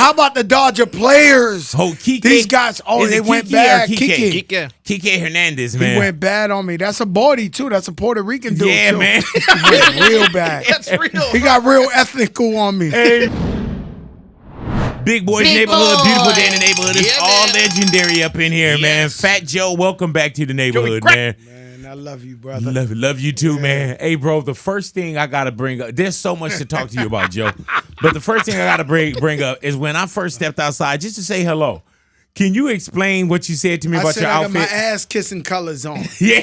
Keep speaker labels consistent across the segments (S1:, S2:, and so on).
S1: How about the Dodger players?
S2: Oh, Kike.
S1: These guys, they went bad.
S2: Kike Hernandez, man.
S1: He went bad on me. That's a Bordy, too. That's a Puerto Rican dude,
S2: yeah,
S1: too.
S2: man.
S1: He went real bad.
S3: That's real.
S1: He got real ethnical on me.
S2: Hey. Big Boy's neighborhood, beautiful day in the neighborhood. It's all legendary up in here, man. Fat Joe, welcome back to the neighborhood, man.
S1: Man, I love you, brother.
S2: Love you too, man. Hey, bro, the first thing I gotta bring up, there's so much to talk to you about, Joe. But the first thing I gotta bring up is when I first stepped outside just to say hello. Can you explain what you said to me about your outfit?
S1: I got my ass kissing colors on.
S2: Yeah.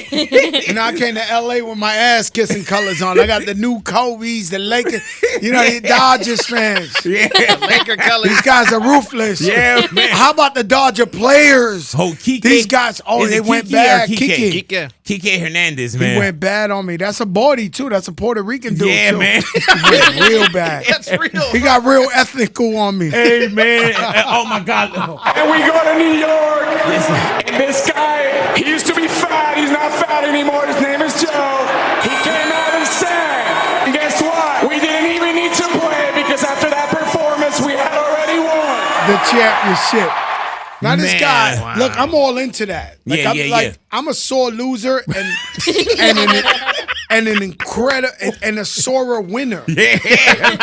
S1: And I came to LA with my ass kissing colors on. I got the new Kobe's, the Lakers, the Dodgers fans.
S2: Yeah.
S3: Laker colors.
S1: These guys are ruthless.
S2: Yeah, man.
S1: How about the Dodger players?
S2: Oh, Kike.
S1: These guys, they went bad.
S2: Kike Hernandez, man.
S1: He went bad on me. That's a Bordy, too. That's a Puerto Rican dude,
S2: yeah,
S1: too.
S2: Man.
S1: He went real bad.
S3: That's real.
S1: He got real ethnical on me.
S2: Hey, man. Oh, my God.
S4: And we go to New York.
S2: Listen.
S4: And this guy, he used to be fat. He's not fat anymore. His name is Joe. He came out and sang. And guess what? We didn't even need to play because after that performance, we had already won
S1: the championship. Now this guy,
S2: wow.
S1: look, I'm all into that. I'm a sore loser and an incredible and a sorer winner.
S2: Yeah.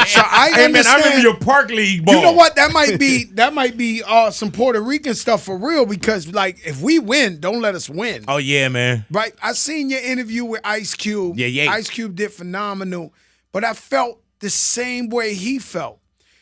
S1: So I understand.
S2: Man, I remember your park league ball.
S1: You know what? That might be some Puerto Rican stuff for real because like if we win, don't let us win.
S2: Oh yeah, man.
S1: Right? I seen your interview with Ice Cube.
S2: Yeah.
S1: Ice Cube did phenomenal, but I felt the same way he felt.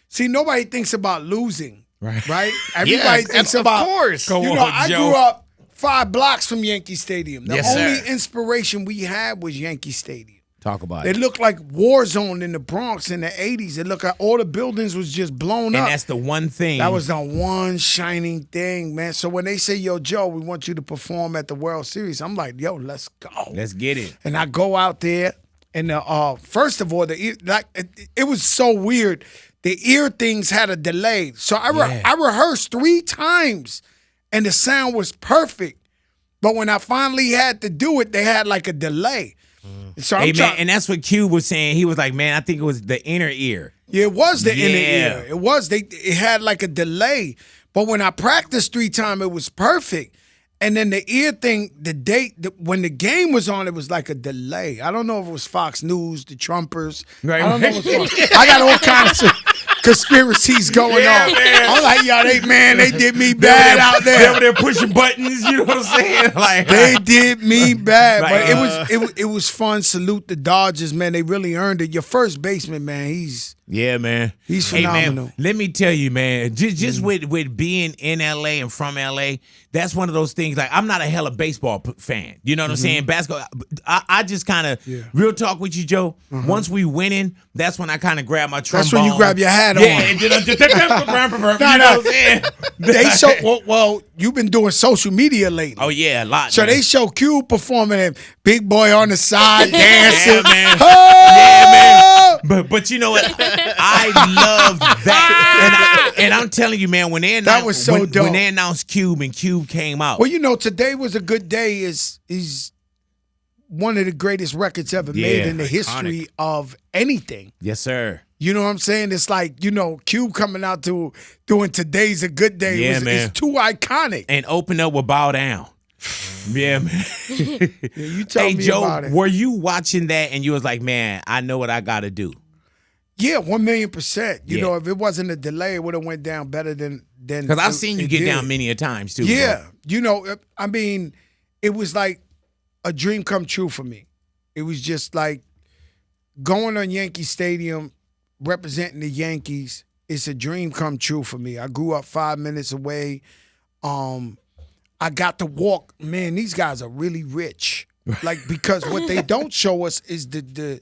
S1: See, nobody thinks about losing. Right? Everybody thinks about.
S3: Of course.
S1: I grew up 5 blocks from Yankee Stadium. The
S2: Yes,
S1: only
S2: sir.
S1: inspiration we had was Yankee Stadium.
S2: Talk about
S1: It
S2: it.
S1: looked like war zone in the Bronx in the 80s. It looked like all the buildings was just blown up.
S2: And that's the one thing.
S1: That was the one shining thing, man. So when they say, yo, Joe, we want you to perform at the World Series, I'm like, yo, let's go.
S2: Let's get it.
S1: And I go out there, and first of all, it was so weird. The ear things had a delay. So I rehearsed 3 times, and the sound was perfect. But when I finally had to do it, they had like a delay. So
S2: and that's what Cube was saying. He was like, man, I think it was the inner ear.
S1: Yeah, it was the inner ear. It was. It had like a delay. But when I practiced 3 times, it was perfect. And then the ear thing, when the game was on, it was like a delay. I don't know if it was Fox News, the Trumpers.
S2: Right.
S1: I don't know what's going on. I got all kinds of conspiracies going on.
S2: Man.
S1: I'm like, yo, they did me bad out there.
S2: They were there pushing buttons, you know what I'm saying? Like
S1: they did me bad.
S2: Right.
S1: But it was fun. Salute the Dodgers, man. They really earned it. Your first baseman, man, he's
S2: man.
S1: He's phenomenal.
S2: Man, let me tell you, man, just with being in LA and from LA, that's one of those things. Like, I'm not a hella baseball fan. You know what I'm saying? Basketball. I just kind of, real talk with you, Joe. Once we winning, that's when I kind of grab my trombone.
S1: That's when you grab your hat on.
S2: And then you know what I'm saying?
S1: They show, well, you've been doing social media lately.
S2: Oh, yeah, a lot.
S1: So they show Cube performing and Big Boy on the side dancing.
S2: Yeah, man.
S1: Oh!
S2: Yeah, man. But you know what? I love that. And I'm telling you, man, when they announced,
S1: that was so dope.
S2: When they announced Cube and Cube came out.
S1: Well, today was a good day. Is one of the greatest records ever made in the history of anything.
S2: Yes, sir.
S1: You know what I'm saying? It's like, Cube coming out to doing Today's a Good Day.
S2: Yeah, man.
S1: It's too iconic.
S2: And open up with Bow Down. Yeah, man.
S1: You tell me
S2: Joe,
S1: about it.
S2: Were you watching that and you was like, man, I know what I got to do?
S1: Yeah, 1,000,000%. You know, if it wasn't a delay, it would have went down better than
S2: because I've seen you get down many a times too.
S1: Yeah,
S2: bro.
S1: I mean, it was like a dream come true for me. It was just like going on Yankee Stadium, representing the Yankees. It's a dream come true for me. I grew up 5 minutes away. I got to walk. Man, these guys are really rich. Like, because what they don't show us is the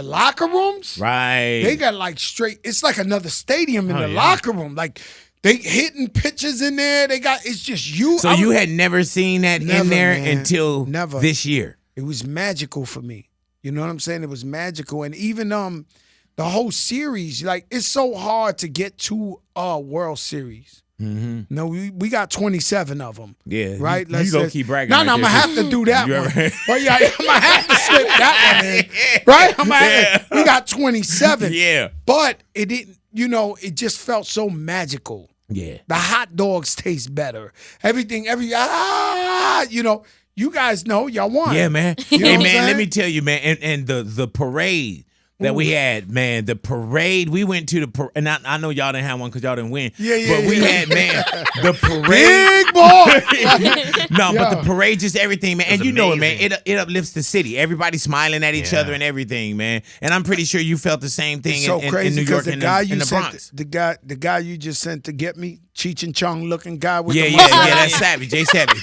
S1: locker rooms.
S2: Right.
S1: They got like straight. It's like another stadium in the locker room. Like, they hitting pitches in there. It's just you.
S2: So you had never seen that in there until this year.
S1: It was magical for me. You know what I'm saying? It was magical. And even the whole series, like, it's so hard to get to a World Series. Mm-hmm. No, we got 27 of them.
S2: Yeah.
S1: Right?
S2: You don't keep bragging.
S1: No, I'm going to have to do that one. Well, yeah, I'm going to have to slip that one in. Right? We got 27.
S2: Yeah.
S1: But it didn't. it just felt so magical.
S2: Yeah.
S1: The hot dogs taste better. Everything, you guys know y'all won.
S2: Yeah, man.
S1: You know
S2: Hey,
S1: what I'm
S2: man, let
S1: saying?
S2: me tell you, man, and the parade that we had, man, the parade, we went to the parade, and I know y'all didn't have one because y'all didn't win.
S1: Yeah,
S2: But we
S1: yeah.
S2: had, man, the parade.
S1: Big boy.
S2: No, but
S1: Yeah.
S2: the parade, just everything, man.
S3: It was
S2: And you know it, man.
S3: amazing.
S2: It uplifts the city. Everybody smiling at each
S3: Yeah.
S2: other and everything, man. And I'm pretty sure you felt the same thing
S1: It's so
S2: in
S1: crazy
S2: New York
S1: because
S2: and in the
S1: sent,
S2: Bronx.
S1: the guy you just sent to get me, Cheech and Chong looking guy with
S2: Yeah,
S1: the
S2: yeah,
S1: mustache.
S2: yeah. That's Savvy, Jay Savvy.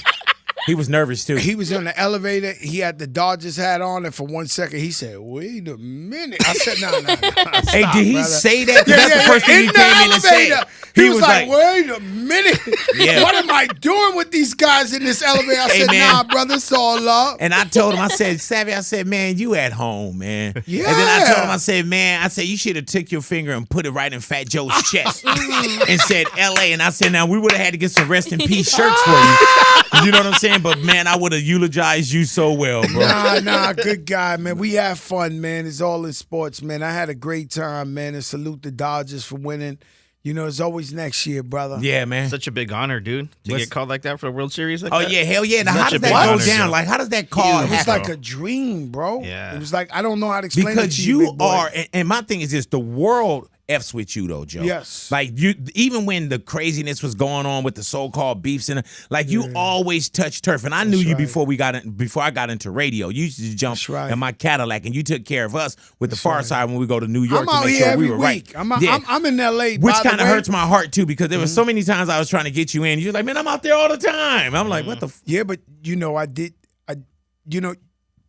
S2: He was nervous too.
S1: He was in the elevator. He had the Dodgers hat on, and for 1 second, he said, "Wait a minute." I said, "No, no, no."
S2: Hey, did he
S1: brother.
S2: say that? 'Cause that's the first thing he
S1: in
S2: came
S1: the
S2: in and said.
S1: elevator. He was like,
S2: like,
S1: "Wait a minute.
S2: Yeah.
S1: What am I doing with these guys in this elevator?" I
S2: Hey,
S1: said,
S2: man.
S1: "Nah, brother, it's all love."
S2: And I told him, I said, Savvy, I said, man, you at home, man.
S1: Yeah.
S2: And then I told him, I said, man, I said, you should have took your finger and put it right in Fat Joe's chest and said L.A. And I said, now we would have had to get some rest in peace shirts for you. You know what I'm saying? But, man, I would have eulogized you so well, bro.
S1: Nah, good guy, man. We have fun, man. It's all in sports, man. I had a great time, man, and salute the Dodgers for winning. It's always next year, brother.
S2: Yeah, man.
S3: Such a big honor, dude, to
S2: What's-
S3: get called like that for the World Series. Like
S2: Oh,
S3: that.
S2: yeah, hell yeah. Now, how
S3: Such a
S2: does
S3: big
S2: that go
S3: honor,
S2: down?
S3: Joe.
S2: Like, how does that call
S1: It was
S2: happen?
S1: like a dream, bro.
S3: Yeah.
S1: It was like, I don't know how to explain
S2: Because
S1: it to you,
S2: you
S1: big boy.
S2: are, and my thing is this, the world F's with you though, Joe.
S1: Yes.
S2: Like you, even when the craziness was going on with the so-called beefs and you always touch turf. And I knew you
S1: right.
S2: before I got into radio. You used to jump
S1: That's right.
S2: in my Cadillac and you took care of us with the far side when we go to New York
S1: I'm
S2: to
S1: out
S2: make
S1: here
S2: sure
S1: every
S2: we were
S1: week.
S2: right.
S1: I'm in L.A.
S2: Which
S1: by the
S2: kind of
S1: way.
S2: hurts my heart too, because there were so many times I was trying to get you in. You're like, man, I'm out there all the time. I'm like, what the?
S1: Yeah, but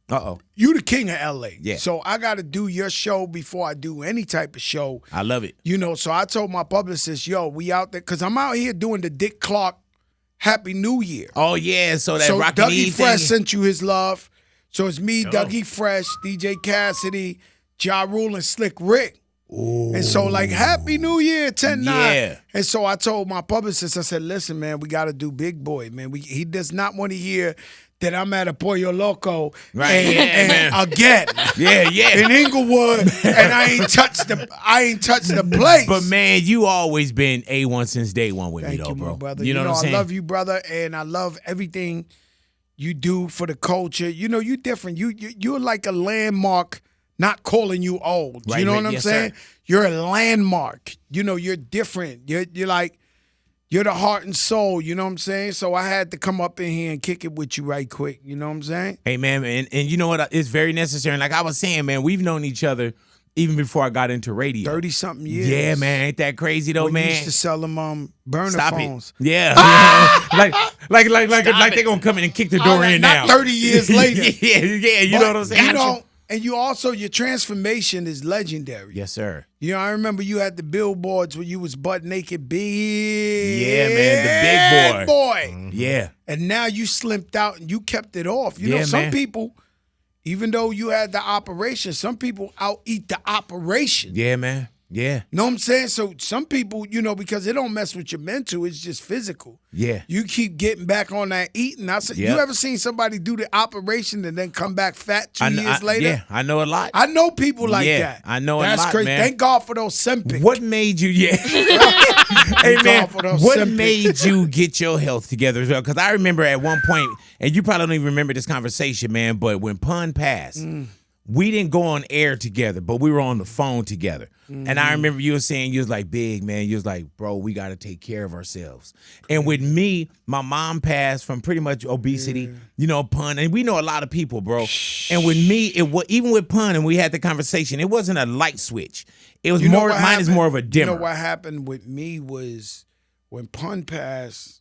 S2: Uh-oh.
S1: you the king of L.A.
S2: Yeah.
S1: So I got to do your show before I do any type of show.
S2: I love it.
S1: So I told my publicist, yo, we out there, because I'm out here doing the Dick Clark Happy New Year.
S2: Oh yeah, so that
S1: So
S2: Rocky
S1: Dougie
S2: Eve
S1: Fresh
S2: thing.
S1: sent you his love. So it's me, Dougie Fresh, DJ Cassidy, Ja Rule, and Slick Rick. And so, like, Happy New Year, 10-9.
S2: Yeah.
S1: And so I told my publicist, I said, listen, man, we got to do Big Boy, man. He does not want to hear that I'm at a Pollo Loco
S2: Right,
S1: and
S2: man.
S1: again
S2: Yeah.
S1: in Inglewood, and I ain't touched the place.
S2: But man, you always been A1 since day one with
S1: Thank
S2: me, though,
S1: you,
S2: bro.
S1: my brother.
S2: You know what I'm saying?
S1: I love you, brother, and I love everything you do for the culture. You're different. You're like a landmark. Not calling you old.
S2: Right,
S1: You know
S2: right.
S1: what I'm
S2: Yes,
S1: saying?
S2: sir.
S1: You're a landmark. You're different. You're like, you're the heart and soul. You know what I'm saying? So I had to come up in here and kick it with you right quick. You know what I'm saying?
S2: Hey, man, and you know what? It's very necessary. And like I was saying, man, we've known each other even before I got into radio.
S1: 30-something years.
S2: Yeah, man. Ain't that crazy, though,
S1: When you
S2: man?
S1: used to sell them burner
S2: Stop
S1: phones.
S2: it. Yeah. like they're going to come in and kick the door in
S1: not
S2: now.
S1: 30 years later.
S2: yeah, you know what I'm saying?
S1: And your transformation is legendary.
S2: Yes, sir.
S1: I remember you had the billboards where you was butt naked, big.
S2: Yeah, man, the big
S1: boy.
S2: Yeah.
S1: And now you slimped out and you kept it off.
S2: Yeah,
S1: Some
S2: man.
S1: people, even though you had the operation, some people out-eat the operation.
S2: Yeah, man. Yeah.
S1: Know what I'm saying? So some people, because it don't mess with your mental, it's just physical.
S2: Yeah.
S1: You keep getting back on that eating. I said,
S2: Yep.
S1: You ever seen somebody do the operation and then come back fat 2 years later?
S2: Yeah, I know a lot.
S1: I know people like
S2: Yeah,
S1: that.
S2: I know a
S1: That's
S2: lot,
S1: crazy.
S2: man.
S1: Thank God for those Ozempic.
S2: What made you? Yeah. Hey man,
S1: God for those
S2: what
S1: Ozempic.
S2: made you get your health together as well? Because I remember at one point, and you probably don't even remember this conversation, man. But when Pun passed, we didn't go on air together, but we were on the phone together. And I remember you were saying, you was like, big man, you was like, bro, we got to take care of ourselves. And with me, my mom passed from pretty much obesity, Pun, and we know a lot of people, bro. And with me, even with Pun, and we had the conversation, it wasn't a light switch. It was more. Mine is more of a dimmer.
S1: You know what happened with me was when Pun passed.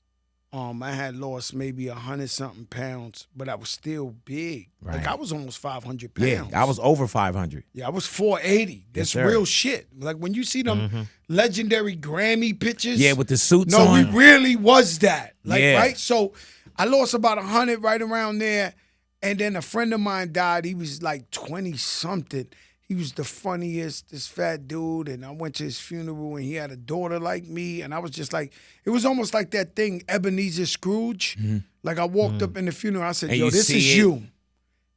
S1: I had lost maybe 100-something pounds, but I was still big.
S2: Right.
S1: Like I was almost 500 pounds.
S2: Yeah, I was over 500.
S1: Yeah, I was 480. That's
S2: sir.
S1: real shit. Like when you see them legendary Grammy pictures.
S2: Yeah, with the suits
S1: No,
S2: on.
S1: we really was that. Like,
S2: Yeah.
S1: right? So I lost about 100 right around there. And then a friend of mine died. He was like 20-something. He was the funniest, this fat dude. And I went to his funeral and he had a daughter like me. And I was just like, it was almost like that thing, Ebenezer Scrooge. Like I walked up in the funeral. I said,
S2: And
S1: yo,
S2: you
S1: this
S2: see
S1: is
S2: it.
S1: you.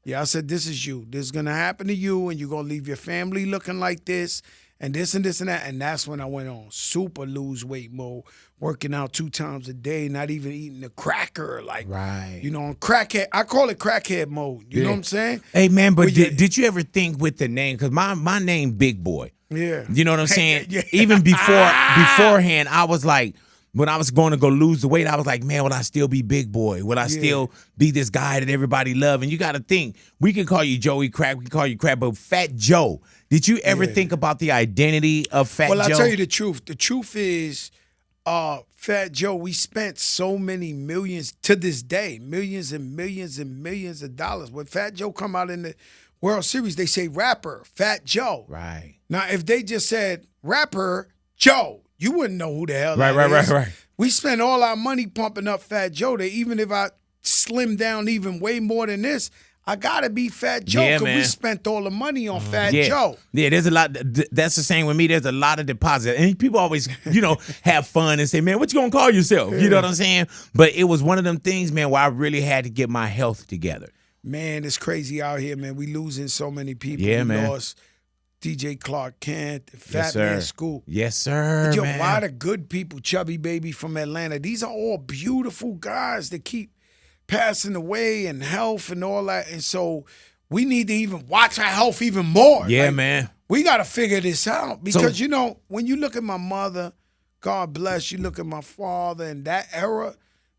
S1: Yeah, I said, this is you. This is going to happen to you, and you're going to leave your family looking like this, and this and this and that. And that's when I went on super lose weight mode, working out 2 times a day, not even eating a cracker. Like,
S2: Right.
S1: you know, on crackhead. I call it crackhead mode. You know what I'm saying?
S2: Hey, man, but
S1: Well, yeah.
S2: did you ever think with the name? Because my name, Big Boy.
S1: Yeah.
S2: You know what I'm saying?
S1: Yeah.
S2: Even beforehand, I was like, when I was going to go lose the weight, I was like, man, will I still be Big Boy? Will I still be this guy that everybody love? And you got to think, we can call you Joey Crack, we can call you Crack, but Fat Joe. Did you ever think about the identity of Fat Joe?
S1: Well, I'll tell you the truth. The truth is, Fat Joe, we spent so many millions to this day, millions and millions and millions of dollars. When Fat Joe come out in the World Series, they say rapper, Fat Joe.
S2: Right.
S1: Now, if they just said rapper Joe, you wouldn't know who the hell that is.
S2: Right.
S1: We spent all our money pumping up Fat Joe that even if I slim down even way more than this, I got to be Fat Joe because we spent all the money on Fat Joe.
S2: Yeah, there's a lot. That's the same with me. There's a lot of deposit. And people always, have fun and say, man, what you going to call yourself? You know what I'm saying? But it was one of them things, man, where I really had to get my health together.
S1: Man, it's crazy out here, man. We losing so many people.
S2: Yeah,
S1: we
S2: man.
S1: lost DJ Clark Kent, Fat
S2: Yes,
S1: Man
S2: sir.
S1: Scoop.
S2: Yes, sir,
S1: Yo,
S2: man.
S1: why the good people, Chubby Baby from Atlanta, these are all beautiful guys that keep passing away and health and all that. And so we need to even watch our health even more.
S2: Yeah,
S1: Like,
S2: man.
S1: We got to figure this out because, when you look at my mother, God bless, you look at my father in that era,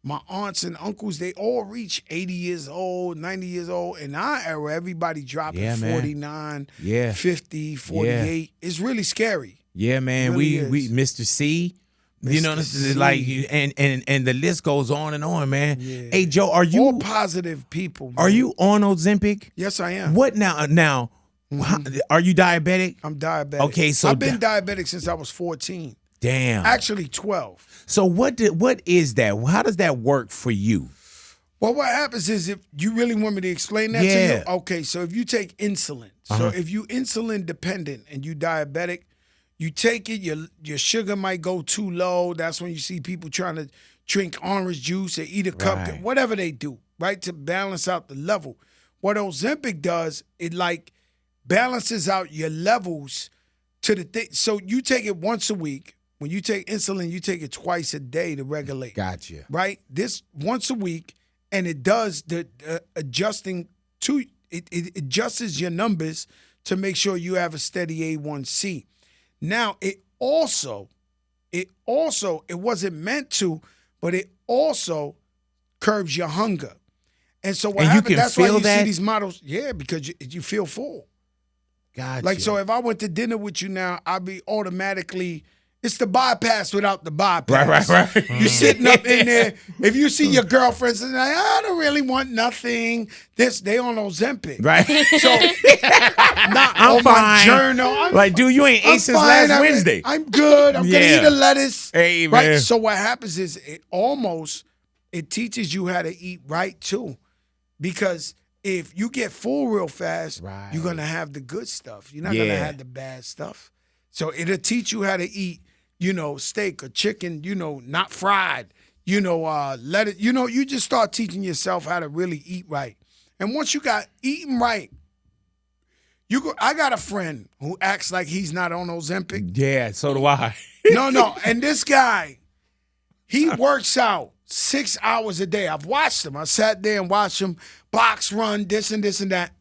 S1: my aunts and uncles, they all reach 80 years old, 90 years old. In our era, everybody dropping
S2: Yeah, man.
S1: 49,
S2: Yeah.
S1: 50, 48. It's really scary.
S2: Yeah, man.
S1: Really
S2: we
S1: is.
S2: Mr. C. You know,
S1: Mr.
S2: this is like, and the list goes on and on, man.
S1: Yeah.
S2: Hey, Joe, are
S1: All
S2: you
S1: positive people. Man.
S2: are you on Ozempic?
S1: Yes, I am.
S2: What now? Now, are you diabetic?
S1: I'm diabetic.
S2: Okay, so
S1: I've been diabetic since I was 14.
S2: Damn.
S1: Actually, 12.
S2: So what is that? How does that work for you?
S1: Well, what happens is if you really want me to explain that to
S2: Yeah.
S1: you, okay, so if you take insulin, so if you insulin dependent and you diabetic, you take it, your sugar might go too low. That's when you see people trying to drink orange juice or eat a cupcake,
S2: Right.
S1: whatever they do, right, to balance out the level. What Ozempic does, it like balances out your levels to the thing. So you take it once a week. When you take insulin, you take it twice a day to regulate.
S2: Gotcha.
S1: Right? This once a week, and it does the adjusting to it adjusts your numbers to make sure you have a steady A1C. Now it wasn't meant to, but it also curbs your hunger. And so what
S2: And you
S1: happens?
S2: can
S1: That's why
S2: feel
S1: you
S2: that?
S1: see these models. Yeah, because you feel full.
S2: Gotcha.
S1: Like, so if I went to dinner with you now, I'd be automatically, it's the bypass without the bypass.
S2: Right.
S1: You're sitting up in there. If you see your girlfriends and like, I don't really want nothing. They on Ozempic.
S2: Right.
S1: So not
S2: I'm
S1: on
S2: fine.
S1: my journal.
S2: Like, dude, you ain't ate since
S1: fine.
S2: last Wednesday.
S1: I'm good. I'm
S2: Yeah.
S1: gonna eat a lettuce.
S2: Hey,
S1: right.
S2: man.
S1: So what happens is it teaches you how to eat right too. Because if you get full real fast,
S2: Right.
S1: you're gonna have the good stuff. You're not gonna have the bad stuff. So it'll teach you how to eat, steak or chicken, not fried. Let it. You just start teaching yourself how to really eat right. And once you got eating right, I got a friend who acts like he's not on Ozempic.
S2: Yeah, so do I.
S1: No. And this guy, he works out 6 hours a day. I've watched him. I sat there and watched him box run, this and this and that.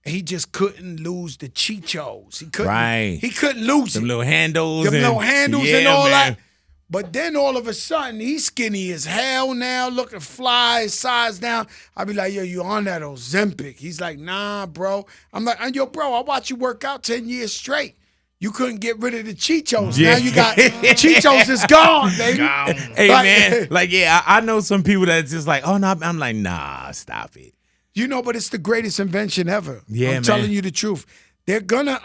S1: And he just couldn't lose the chichos. He couldn't.
S2: Right.
S1: He couldn't lose
S2: Them
S1: it.
S2: little handles.
S1: Them little handles and
S2: Yeah,
S1: all
S2: man.
S1: that. But then all of a sudden, he's skinny as hell now, looking fly, his size down. I be like, yo, you on that Ozempic? He's like, nah, bro. I'm like, yo, bro, I watched you work out 10 years straight. You couldn't get rid of the chichos.
S2: Yeah.
S1: Now you got chichos is gone, baby.
S2: Hey,
S1: Like-
S2: man. Like, yeah, I know some people that's just like, oh, no. I'm like, nah, stop it.
S1: But it's the greatest invention ever.
S2: Yeah,
S1: I'm
S2: man.
S1: telling you the truth. They're gonna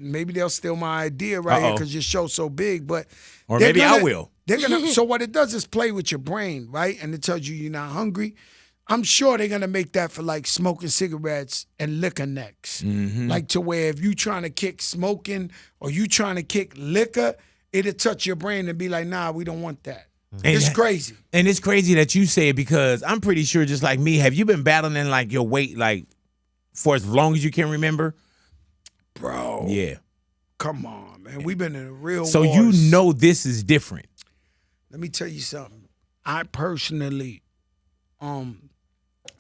S1: maybe they'll steal my idea right here because your show's so big, but
S2: Or
S1: they're
S2: maybe I will.
S1: They're gonna. So what it does is play with your brain, right? And it tells you you're not hungry. I'm sure they're gonna make that for like smoking cigarettes and liquor next, like to where if you trying to kick smoking or you trying to kick liquor, it'll touch your brain and be like, nah, we don't want that. It's crazy.
S2: And it's crazy that you say it because I'm pretty sure, just like me, have you been battling like your weight like for as long as you can remember?
S1: Bro.
S2: Yeah.
S1: Come on, man. We've been in a real
S2: So
S1: wars.
S2: you know this is different.
S1: Let me tell you something. I personally, I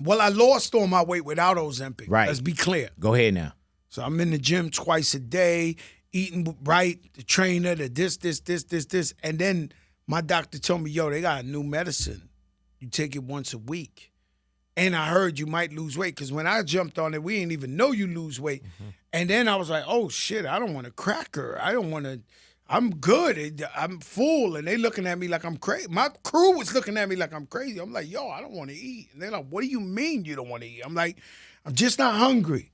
S1: lost all my weight without Ozempic.
S2: Right.
S1: Let's be clear.
S2: Go ahead now.
S1: So I'm in the gym twice a day, eating right, the trainer, the this. And then my doctor told me, yo, they got a new medicine. You take it once a week. And I heard you might lose weight because when I jumped on it, we didn't even know you lose weight. Mm-hmm. And then I was like, oh, shit, I don't want a cracker. I don't want to. I'm good. I'm full. And they looking at me like I'm crazy. My crew was looking at me like I'm crazy. I'm like, yo, I don't want to eat. And they're like, what do you mean you don't want to eat? I'm like, I'm just not hungry.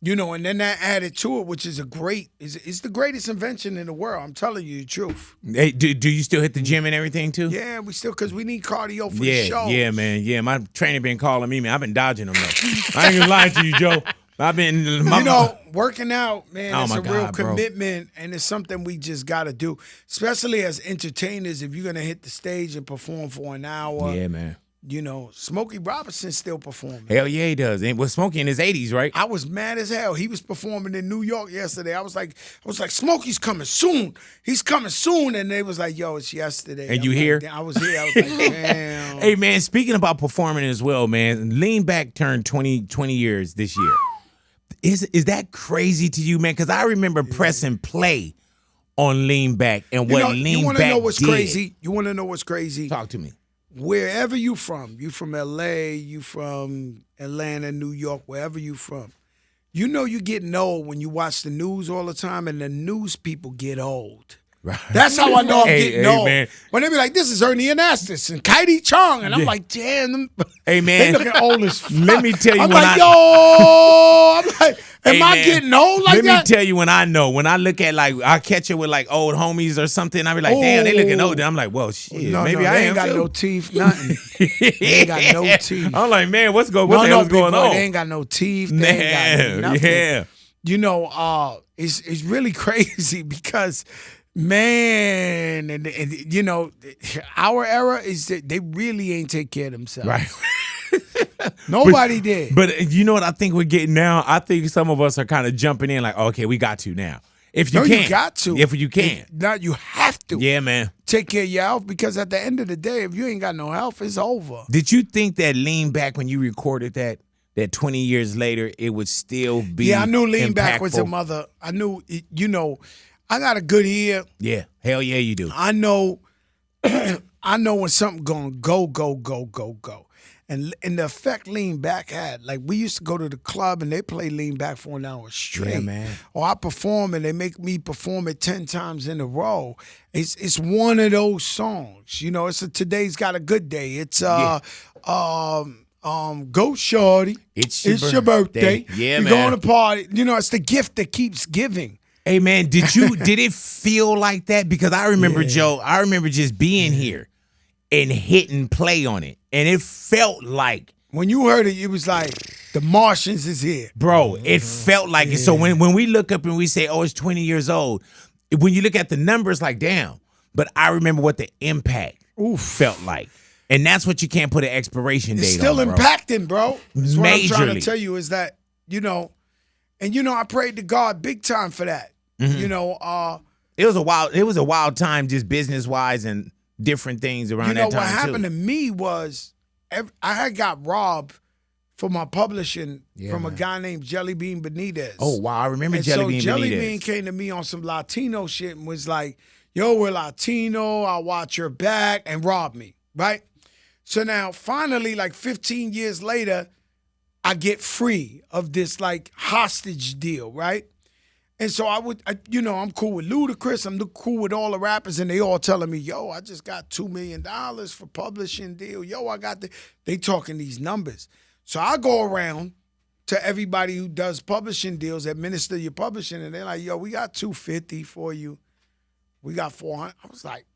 S1: You know, and then that added to it, which is it's the greatest invention in the world. I'm telling you the truth.
S2: Hey, do you still hit the gym and everything too?
S1: Yeah, because we need cardio for the show.
S2: Yeah, man. Yeah, my trainer been calling me, man. I've been dodging them though. I ain't gonna lie to you, Joe. I've been,
S1: working out, man,
S2: oh
S1: it's a real
S2: God,
S1: commitment, and it's something we just got to do, especially as entertainers. If you're going to hit the stage and perform for an hour.
S2: Yeah, man.
S1: You know, Smokey Robinson's still performing.
S2: Hell yeah, he does. And was Smokey in his 80s, right?
S1: I was mad as hell. He was performing in New York yesterday. I was like, Smokey's coming soon. He's coming soon. And they was like, yo, it's yesterday.
S2: And you here?
S1: I was here. I was like, damn.
S2: Hey, man, speaking about performing as well, man, Lean Back turned 20 years this year. Is that crazy to you, man? Because I remember pressing play on Lean Back and what Lean Back did.
S1: You want to know what's crazy? You want to know what's crazy?
S2: Talk to me.
S1: Wherever you from LA, you from Atlanta, New York, wherever you from, you know you're getting old when you watch the news all the time and the news people get old. Right. That's how I know I'm getting old. Man. When they be like, this is Ernie Anastas and Katie Chong, and I'm like, damn.
S2: Hey, man.
S1: They looking old as fuck.
S2: Let me tell you
S1: I'm
S2: when
S1: like, I'm like, am I getting old like that?
S2: Let me tell you when I know. When I look at, like, I catch it with, like, old homies or something, I be like, damn, they looking old. I'm like, well, shit, maybe I
S1: ain't got no teeth, nothing. They ain't got no teeth.
S2: I'm like, man, what's going on?
S1: They ain't got no teeth. They ain't got nothing.
S2: Yeah.
S1: You know, it's really crazy because, man, and you know, our era is that they really ain't take care of themselves.
S2: Right.
S1: Nobody did.
S2: But you know what I think we're getting now? I think some of us are kind of jumping in like, okay, we got to now. If you can.
S1: You got to.
S2: If you can.
S1: Not you have to.
S2: Yeah, man.
S1: Take care of your health because at the end of the day, if you ain't got no health, it's over.
S2: Did you think that Lean Back when you recorded that 20 years later, it would still be
S1: Yeah, I knew Lean Back was
S2: impactful?
S1: a mother. I knew, you know, I got a good ear.
S2: Yeah. Hell yeah, you do.
S1: I know I know when something gonna go. And the effect Lean Back had, like we used to go to the club and they play Lean Back for an hour straight.
S2: Yeah, man.
S1: Or I perform and they make me perform it 10 times in a row. It's one of those songs. You know, Today's Got a Good Day. It's Go Shorty.
S2: It's
S1: your birthday.
S2: Yeah,
S1: You're
S2: man.
S1: going to party. You know, it's the gift that keeps giving.
S2: Hey, man, did it feel like that? Because I remember, Joe, I remember just being here and hitting play on it. And it felt like.
S1: When you heard it, it was like, the Martians is here.
S2: Bro, it felt like it. So when we look up and we say, oh, it's 20 years old, when you look at the numbers, like, damn. But I remember what the impact felt like. And that's what you can't put an expiration date on,
S1: It's still impacting, bro. That's what I'm trying to
S2: Majorly.
S1: tell you is that, you know, and you know, I prayed to God big time for that.
S2: Mm-hmm.
S1: You know,
S2: it was a wild time just business wise and different things around that time.
S1: What happened to me was I had got robbed for my publishing from a guy named Jelly Bean Benitez.
S2: Oh wow, I remember Jelly Bean Benitez.
S1: Jelly Bean came to me on some Latino shit and was like, yo, we're Latino, I'll watch your back, and robbed me, right? So now finally, like 15 years later, I get free of this like hostage deal, right? And so I'm cool with Ludacris. I'm cool with all the rappers, and they all telling me, yo, I just got $2 million for publishing deal. Yo, I got they talking these numbers. So I go around to everybody who does publishing deals, administer your publishing, and they're like, yo, we got $250 for you. We got $400. I was like,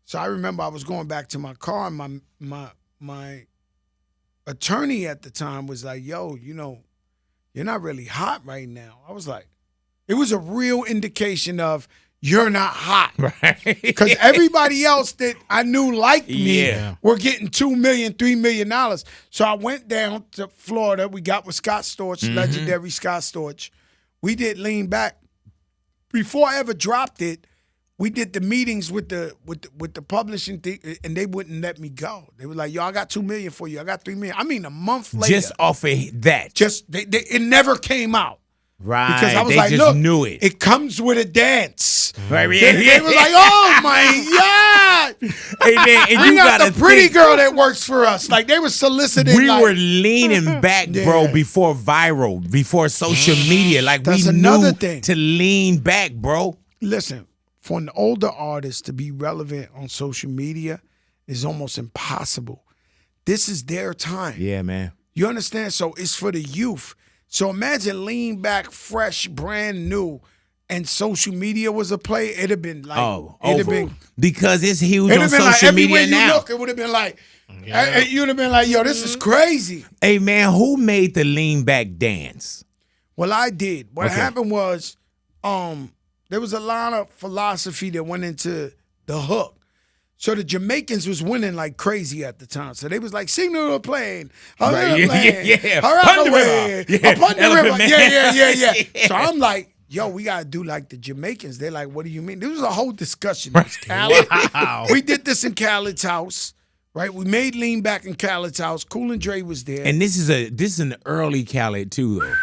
S1: so I remember I was going back to my car, and my attorney at the time was like, yo, you know, you're not really hot right now. I was like, it was a real indication of you're not hot.
S2: Right.
S1: Because everybody else that I knew liked me
S2: Yeah.
S1: were getting $2 million, $3 million. So I went down to Florida. We got with Scott Storch, legendary Scott Storch. We did Lean Back. Before I ever dropped it, we did the meetings with the publishing thing, and they wouldn't let me go. They were like, "Yo, I got $2 million for you. I got $3 million." I mean, a month later,
S2: Just off of that.
S1: just it never came out.
S2: Right.
S1: Because I was
S2: they
S1: like,
S2: just
S1: look,
S2: knew it.
S1: It comes with a dance.
S2: Right.
S1: They were like, oh my God.
S2: Hey, man, and
S1: We
S2: you
S1: got
S2: gotta
S1: the pretty
S2: think,
S1: girl that works for us. Like they were soliciting.
S2: we
S1: like,
S2: were leaning back, bro,
S1: Yeah.
S2: before viral, before social media. Like
S1: That's
S2: we
S1: another
S2: knew
S1: thing.
S2: to lean back, bro.
S1: Listen, for an older artist to be relevant on social media is almost impossible. This is their time.
S2: Yeah, man.
S1: You understand? So it's for the youth. So imagine Lean Back, fresh, brand new, and social media was a play. It'd have been like, it'd have been,
S2: because it's huge
S1: it'd
S2: on
S1: have been
S2: social
S1: like everywhere
S2: media
S1: you
S2: now.
S1: look, it would have been like, you'd have been like, yo, this is crazy.
S2: Hey, man, who made the lean back dance?
S1: Well, I did. What
S2: Okay.
S1: happened was, there was a lot of philosophy that went into the hook. So the Jamaicans was winning like crazy at the time. So they was like, signal to a plane.
S2: Right, yeah.
S1: Upon
S2: the river. Yeah.
S1: Upon the
S2: Elephant
S1: river.
S2: Man.
S1: Yeah. So I'm like, yo, we got to do like the Jamaicans. They're like, what do you mean? There was a whole discussion. It was Khaled.
S3: Wow.
S1: We did this in Khaled's house, right? We made Lean Back in Khaled's house. Cool and Dre was there.
S2: And this is an early Khaled too, though.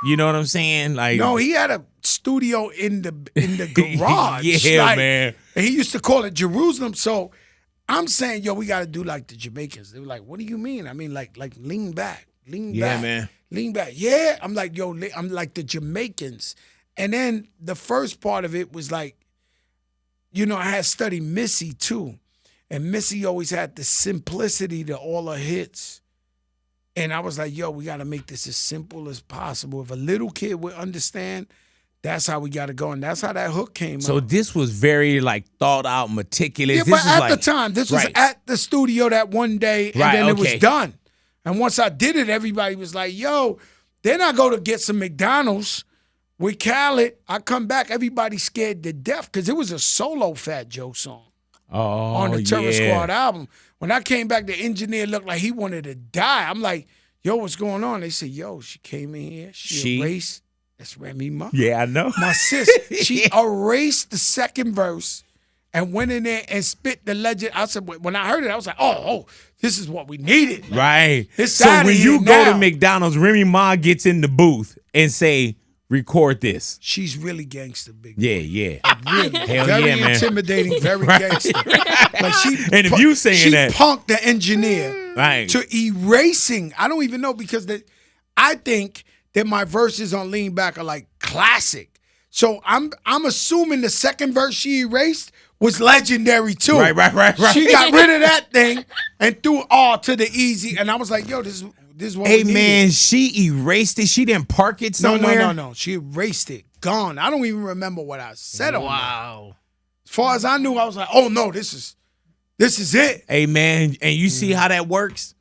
S2: You know what I'm saying? Like,
S1: No, he had a studio in the garage.
S2: Yeah,
S1: like,
S2: man.
S1: And he used to call it Jerusalem. So I'm saying, yo, we got to do like the Jamaicans. They were like, what do you mean? I mean, like lean back, lean
S2: Yeah,
S1: back,
S2: man.
S1: lean back. Yeah, I'm like, yo, I'm like the Jamaicans. And then the first part of it was like, you know, I had studied Missy too, and Missy always had the simplicity to all her hits. And I was like, yo, we got to make this as simple as possible. If a little kid would understand, that's how we got to go. And that's how that hook came
S2: so
S1: out.
S2: this was very like thought out, meticulous.
S1: Yeah,
S2: This
S1: but
S2: is
S1: at
S2: like,
S1: the time, this was
S2: right.
S1: at the studio that one day, and
S2: Right,
S1: then it
S2: okay.
S1: was done. And once I did it, everybody was like, yo, then I go to get some McDonald's with Khaled. I come back, everybody's scared to death because it was a solo Fat Joe song on the Terror Squad album. When I came back, the engineer looked like he wanted to die. I'm like, yo, what's going on? They said, yo, she came in here. She erased. That's Remy Ma.
S2: Yeah, I know.
S1: My sis, she erased the second verse and went in there and spit the legend. I said, when I heard it, I was like, oh, this is what we needed.
S2: Right.
S1: It's
S2: So
S1: outta
S2: when
S1: here
S2: you go
S1: now.
S2: to McDonald's, Remy Ma gets in the booth and say, record this.
S1: She's really gangster, big.
S2: Yeah.
S1: Really.
S2: Hell
S1: very
S2: yeah, man.
S1: intimidating, very gangster. Like
S2: And if you saying
S1: she
S2: that-
S1: punked the engineer
S2: Right.
S1: to erasing. I don't even know because I think that my verses on Lean Back are like classic. So I'm assuming the second verse she erased was legendary too.
S2: Right.
S1: She got rid of that thing and threw all to the easy. And I was like, yo, this is what
S2: Hey,
S1: we needed.
S2: man, she erased it. She didn't park it somewhere.
S1: No. She erased it. Gone. I don't even remember what I said on that.
S3: Wow.
S1: As far as I knew, I was like, oh no, this is it.
S2: Hey, man, and you see how that works?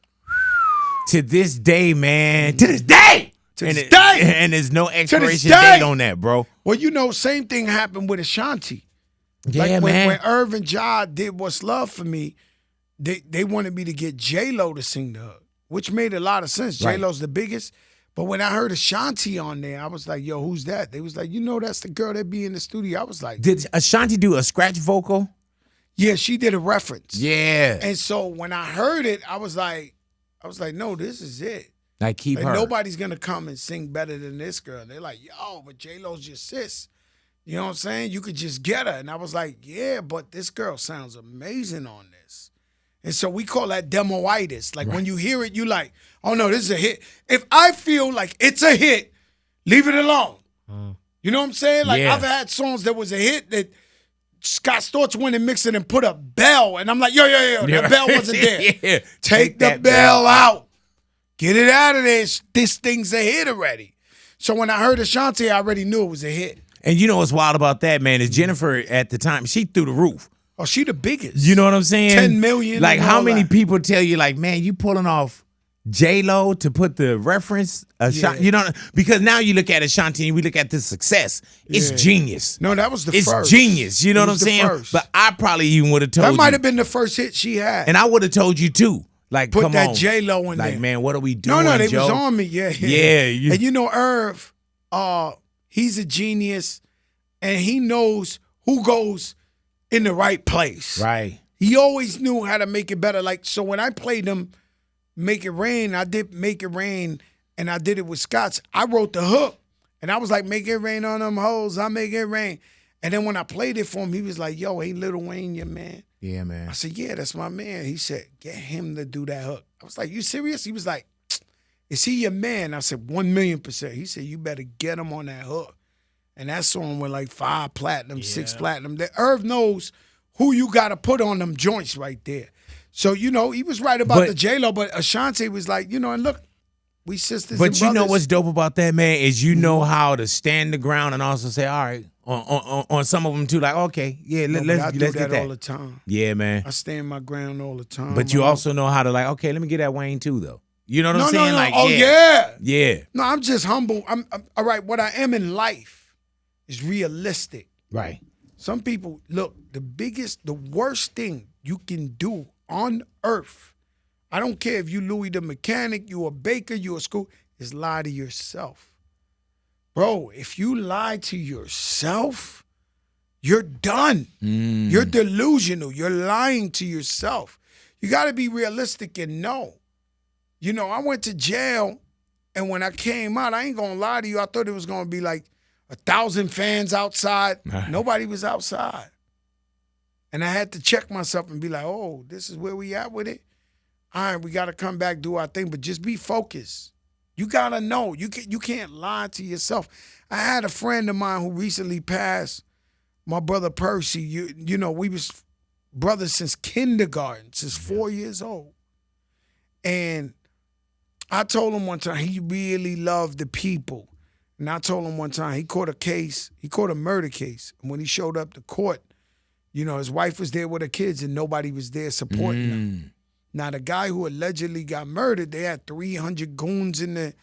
S2: To this day, man. To this day!
S1: To
S2: and
S1: this day!
S2: And there's no expiration
S1: day!
S2: date on that, bro.
S1: Well, you know, same thing happened with Ashanti.
S2: Yeah,
S1: Like
S2: man.
S1: when Irv and Ja did What's Love for Me, they wanted me to get J-Lo to sing the hook, which made a lot of sense.
S2: Right.
S1: J-Lo's the biggest. But when I heard Ashanti on there, I was like, yo, who's that? They was like, you know, that's the girl that be in the studio. I was like,
S2: Did Ashanti do a scratch vocal?
S1: yeah, she did a reference.
S2: Yeah.
S1: And so when I heard it, I was like, no, this is it.
S2: Like, keep
S1: Like,
S2: her.
S1: nobody's gonna come and sing better than this girl. They're like, yo, but J-Lo's your sis. You know what I'm saying? You could just get her. And I was like, yeah, but this girl sounds amazing on this. And so we call that demoitis. Like when you hear it, you like, oh no, this is a hit. If I feel like it's a hit, leave it alone. You know what I'm saying? Like
S2: Yeah.
S1: I've had songs that was a hit that Scott Storch went and mixed it and put a bell. And I'm like, yo, that bell wasn't there.
S2: Yeah.
S1: Take the
S2: that
S1: bell out. Get it out of there. This thing's a hit already. So when I heard Ashanti, I already knew it was a hit.
S2: And you know what's wild about that, man, is Jennifer at the time, she threw the roof.
S1: Oh, she the biggest.
S2: You know what I'm saying?
S1: 10 million
S2: Like,
S1: and
S2: how
S1: all
S2: many
S1: that.
S2: people tell you, like, man, you pulling off J-Lo to put the reference, you know, because now you look at Ashanti and we look at the success. It's genius.
S1: No, that was the
S2: it's
S1: first.
S2: It's genius. You know
S1: it
S2: what I'm saying?
S1: First.
S2: But I probably even would have told you.
S1: That might have been the first hit she had.
S2: And I would have told you too. Like,
S1: put
S2: come
S1: that
S2: on.
S1: J-Lo in there.
S2: Like, man, what are we doing,
S1: No, they
S2: Joe?
S1: was on me. Yeah.
S2: Yeah.
S1: And you know, Irv, he's a genius, and he knows who goes in the right place.
S2: Right.
S1: He always knew how to make it better. Like, so when I played him Make It Rain, I did Make It Rain, and I did it with Scott's. I wrote the hook, and I was like, make it rain on them hoes, I make it rain. And then when I played it for him, he was like, yo, ain't Lil Wayne your man?
S2: Yeah, man.
S1: I said, yeah, that's my man. He said, get him to do that hook. I was like, you serious? He was like, is he your man? I said, 1,000,000%. He said, you better get him on that hook. And that song went like 5 platinum, 6 platinum. The Irv knows who you got to put on them joints right there. So, you know, he was right about the J-Lo, but Ashanti was like, you know, and look, we sisters
S2: but
S1: and
S2: you
S1: brothers.
S2: know what's dope about that, man, is you know how to stand the ground and also say, all right, on some of them too, like, okay, yeah, let's get that
S1: all the time.
S2: Yeah, man.
S1: I stand my ground all the time.
S2: But you also know how to like, okay, let me get that Wayne too, though. You know what I'm saying?
S1: No.
S2: Like,
S1: oh, yeah. No, I'm just humble. I'm all right. What I am in life is realistic.
S2: Right.
S1: Some people, look, the worst thing you can do on earth, I don't care if you Louis the mechanic, you a baker, you a school, is lie to yourself. Bro, if you lie to yourself, you're done. You're delusional. You're lying to yourself. You got to be realistic and know. You know, I went to jail, and when I came out, I ain't going to lie to you, I thought it was going to be like 1,000 fans outside. Nobody was outside. And I had to check myself and be like, oh, this is where we at with it? All right, we got to come back, do our thing, but just be focused. You got to know. You can't lie to yourself. I had a friend of mine who recently passed, my brother Percy. You know, we was brothers since kindergarten, since 4 years old. And I told him one time he really loved the people. And I told him one time he caught a murder case. And when he showed up to court, you know, his wife was there with her kids and nobody was there supporting him. Now, the guy who allegedly got murdered, they had 300 goons in the,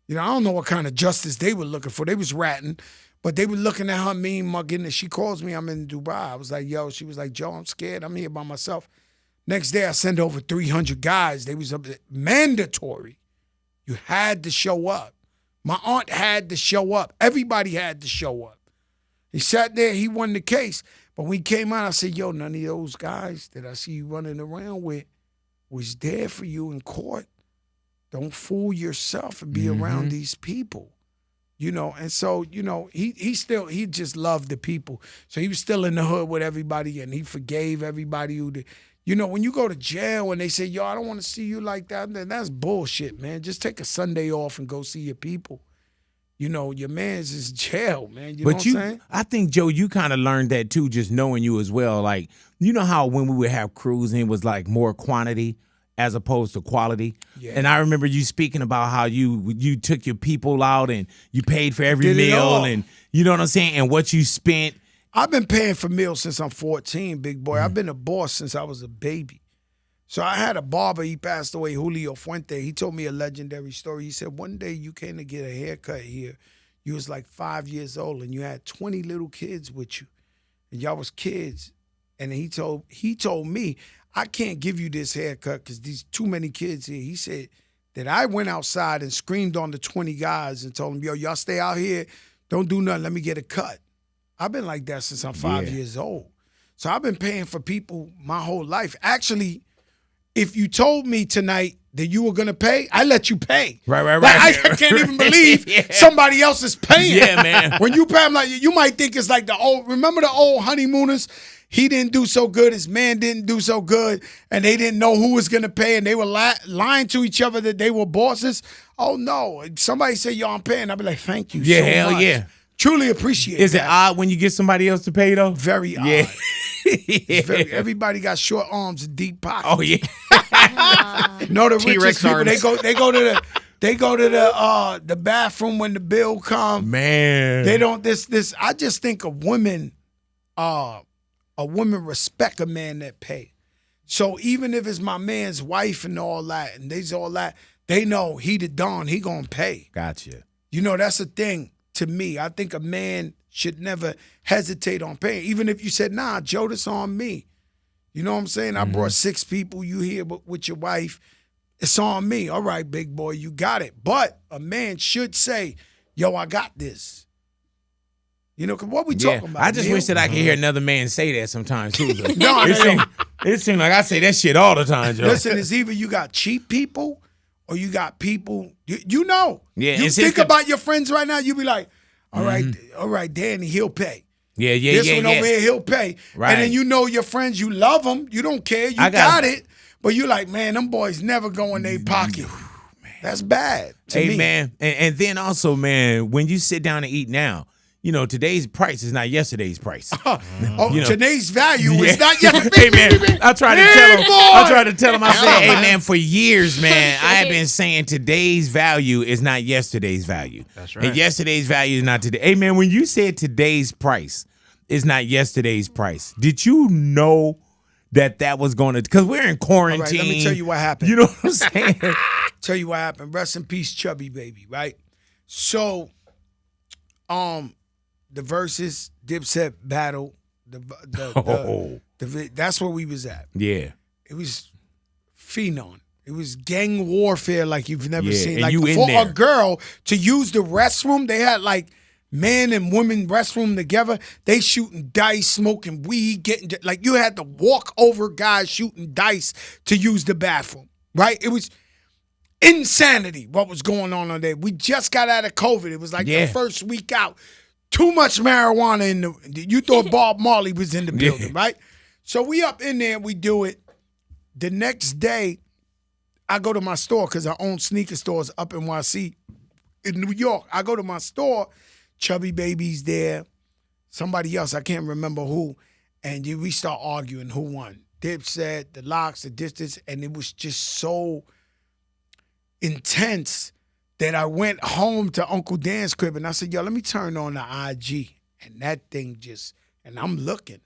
S1: you know, I don't know what kind of justice they were looking for. They was ratting, but they were looking at her mean mugging. And she calls me, I'm in Dubai. I was like, yo, she was like, Joe, I'm scared. I'm here by myself. Next day, I sent over 300 guys. They was mandatory. You had to show up. My aunt had to show up. Everybody had to show up. He sat there. He won the case. But when he came out, I said, yo, none of those guys that I see you running around with was there for you in court. Don't fool yourself and be around these people. You know, and so, you know, he just loved the people. So he was still in the hood with everybody, and he forgave everybody who did. You know, when you go to jail and they say, yo, I don't want to see you like that, then that's bullshit, man. Just take a Sunday off and go see your people. You know, your man's is jail, man. You know what I'm saying?
S2: I think, Joe, you kind of learned that too, just knowing you as well. Like, you know how when we would have crews and it was like more quantity as opposed to quality? Yeah. And I remember you speaking about how you took your people out and you paid for every meal and, you know what I'm saying, and what you spent.
S1: I've been paying for meals since I'm 14, big boy. I've been a boss since I was a baby. So I had a barber, he passed away, Julio Fuente. He told me a legendary story. He said, one day you came to get a haircut here. You was like 5 years old and you had 20 little kids with you. And y'all was kids. And he told me, I can't give you this haircut because there's too many kids here. He said that I went outside and screamed on the 20 guys and told them, yo, y'all stay out here. Don't do nothing. Let me get a cut. I've been like that since I'm 5 years old. So I've been paying for people my whole life. Actually, if you told me tonight that you were going to pay, I let you pay.
S2: Right.
S1: Like, I can't even believe somebody else is paying.
S2: Yeah, man.
S1: When you pay, I'm like, you might think it's like remember the old honeymooners? He didn't do so good, his man didn't do so good, and they didn't know who was going to pay, and they were lying to each other that they were bosses. Oh, no. Somebody say, yo, I'm paying. I'll be like, thank you so
S2: hell
S1: much.
S2: Yeah.
S1: Truly appreciate it.
S2: Is it odd when you get somebody else to pay, though?
S1: Very odd.
S2: Yeah.
S1: Everybody got short arms and deep pockets.
S2: Oh, yeah.
S1: No, the
S3: T-Rex
S1: richest people,
S3: arms.
S1: they go to the bathroom when the bill comes.
S2: Man.
S1: They don't this I just think a woman respect a man that pay. So even if it's my man's wife and all that, and there's all that, they know he the Don, he gonna pay.
S2: Gotcha.
S1: You know, that's the thing to me. I think a man should never hesitate on paying. Even if you said, nah, Joe, this on me. You know what I'm saying? I brought 6 people, you here with your wife. It's on me. All right, big boy, you got it. But a man should say, yo, I got this. You know, 'cause what we talking about?
S2: I just
S1: Neil?
S2: wish that I could hear another man say that sometimes too.
S1: No,
S2: it seems like I say that shit all the time, Joe.
S1: Listen, it's either you got cheap people or you got people, you know.
S2: Yeah,
S1: You
S2: it's
S1: think
S2: just
S1: about your friends right now, you be like, all right, Danny, he'll pay.
S2: Yeah,
S1: This one over here, he'll pay.
S2: Right.
S1: And then you know your friends, you love them, you don't care, you got it. But you like, man, them boys never go in their pocket. That's bad to me.
S2: Hey, man, and then also, man, when you sit down and eat now, you know, today's price is not yesterday's price. You know.
S1: Today's value is not yet.
S2: Hey, man, I tried to tell him, I said, hey, man, for years, man, I have been saying today's value is not yesterday's value.
S3: That's right.
S2: And yesterday's value is not today. Hey, man, when you said today's price is not yesterday's price, did you know that was going to, because we're in quarantine.
S1: All right, let me tell you what happened.
S2: You know what I'm saying?
S1: Tell you what happened. Rest in peace, Chubby Baby, right? So, the versus Dipset battle, that's where we was at.
S2: Yeah.
S1: It was phenom. It was gang warfare like you've never seen.
S2: and
S1: Like
S2: you in
S1: for
S2: there.
S1: a girl to use the restroom, they had like man and woman restroom together. They shooting dice, smoking weed, getting like you had to walk over guys shooting dice to use the bathroom. Right? It was insanity what was going on there. We just got out of COVID. It was like the first week out. Too much marijuana in the. You thought Bob Marley was in the building, right? So we up in there, we do it. The next day, I go to my store because I own sneaker stores up in YC in New York. I go to my store, Chubby Baby's there, somebody else, I can't remember who, and we start arguing who won. Dipset, the Locks, the Distance, and it was just so intense that I went home to Uncle Dan's crib and I said, yo, let me turn on the IG. And that thing just, and I'm looking,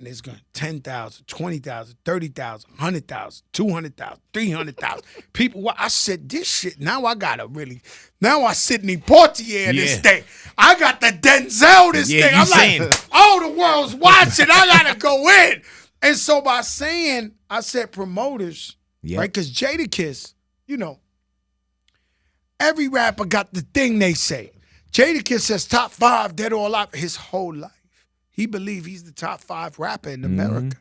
S1: and it's going 10,000, 20,000, 30,000, 100,000, 200,000, 300,000. People, I said, this shit, now I Sidney Poitier this thing. I got the Denzel this thing. I'm like, oh, the world's watching. I got to go in. And so by saying, I said promoters, right? Because Jadakiss, you know, every rapper got the thing they say. Jadakiss says top 5 dead or alive his whole life. He believes he's the top 5 rapper in America.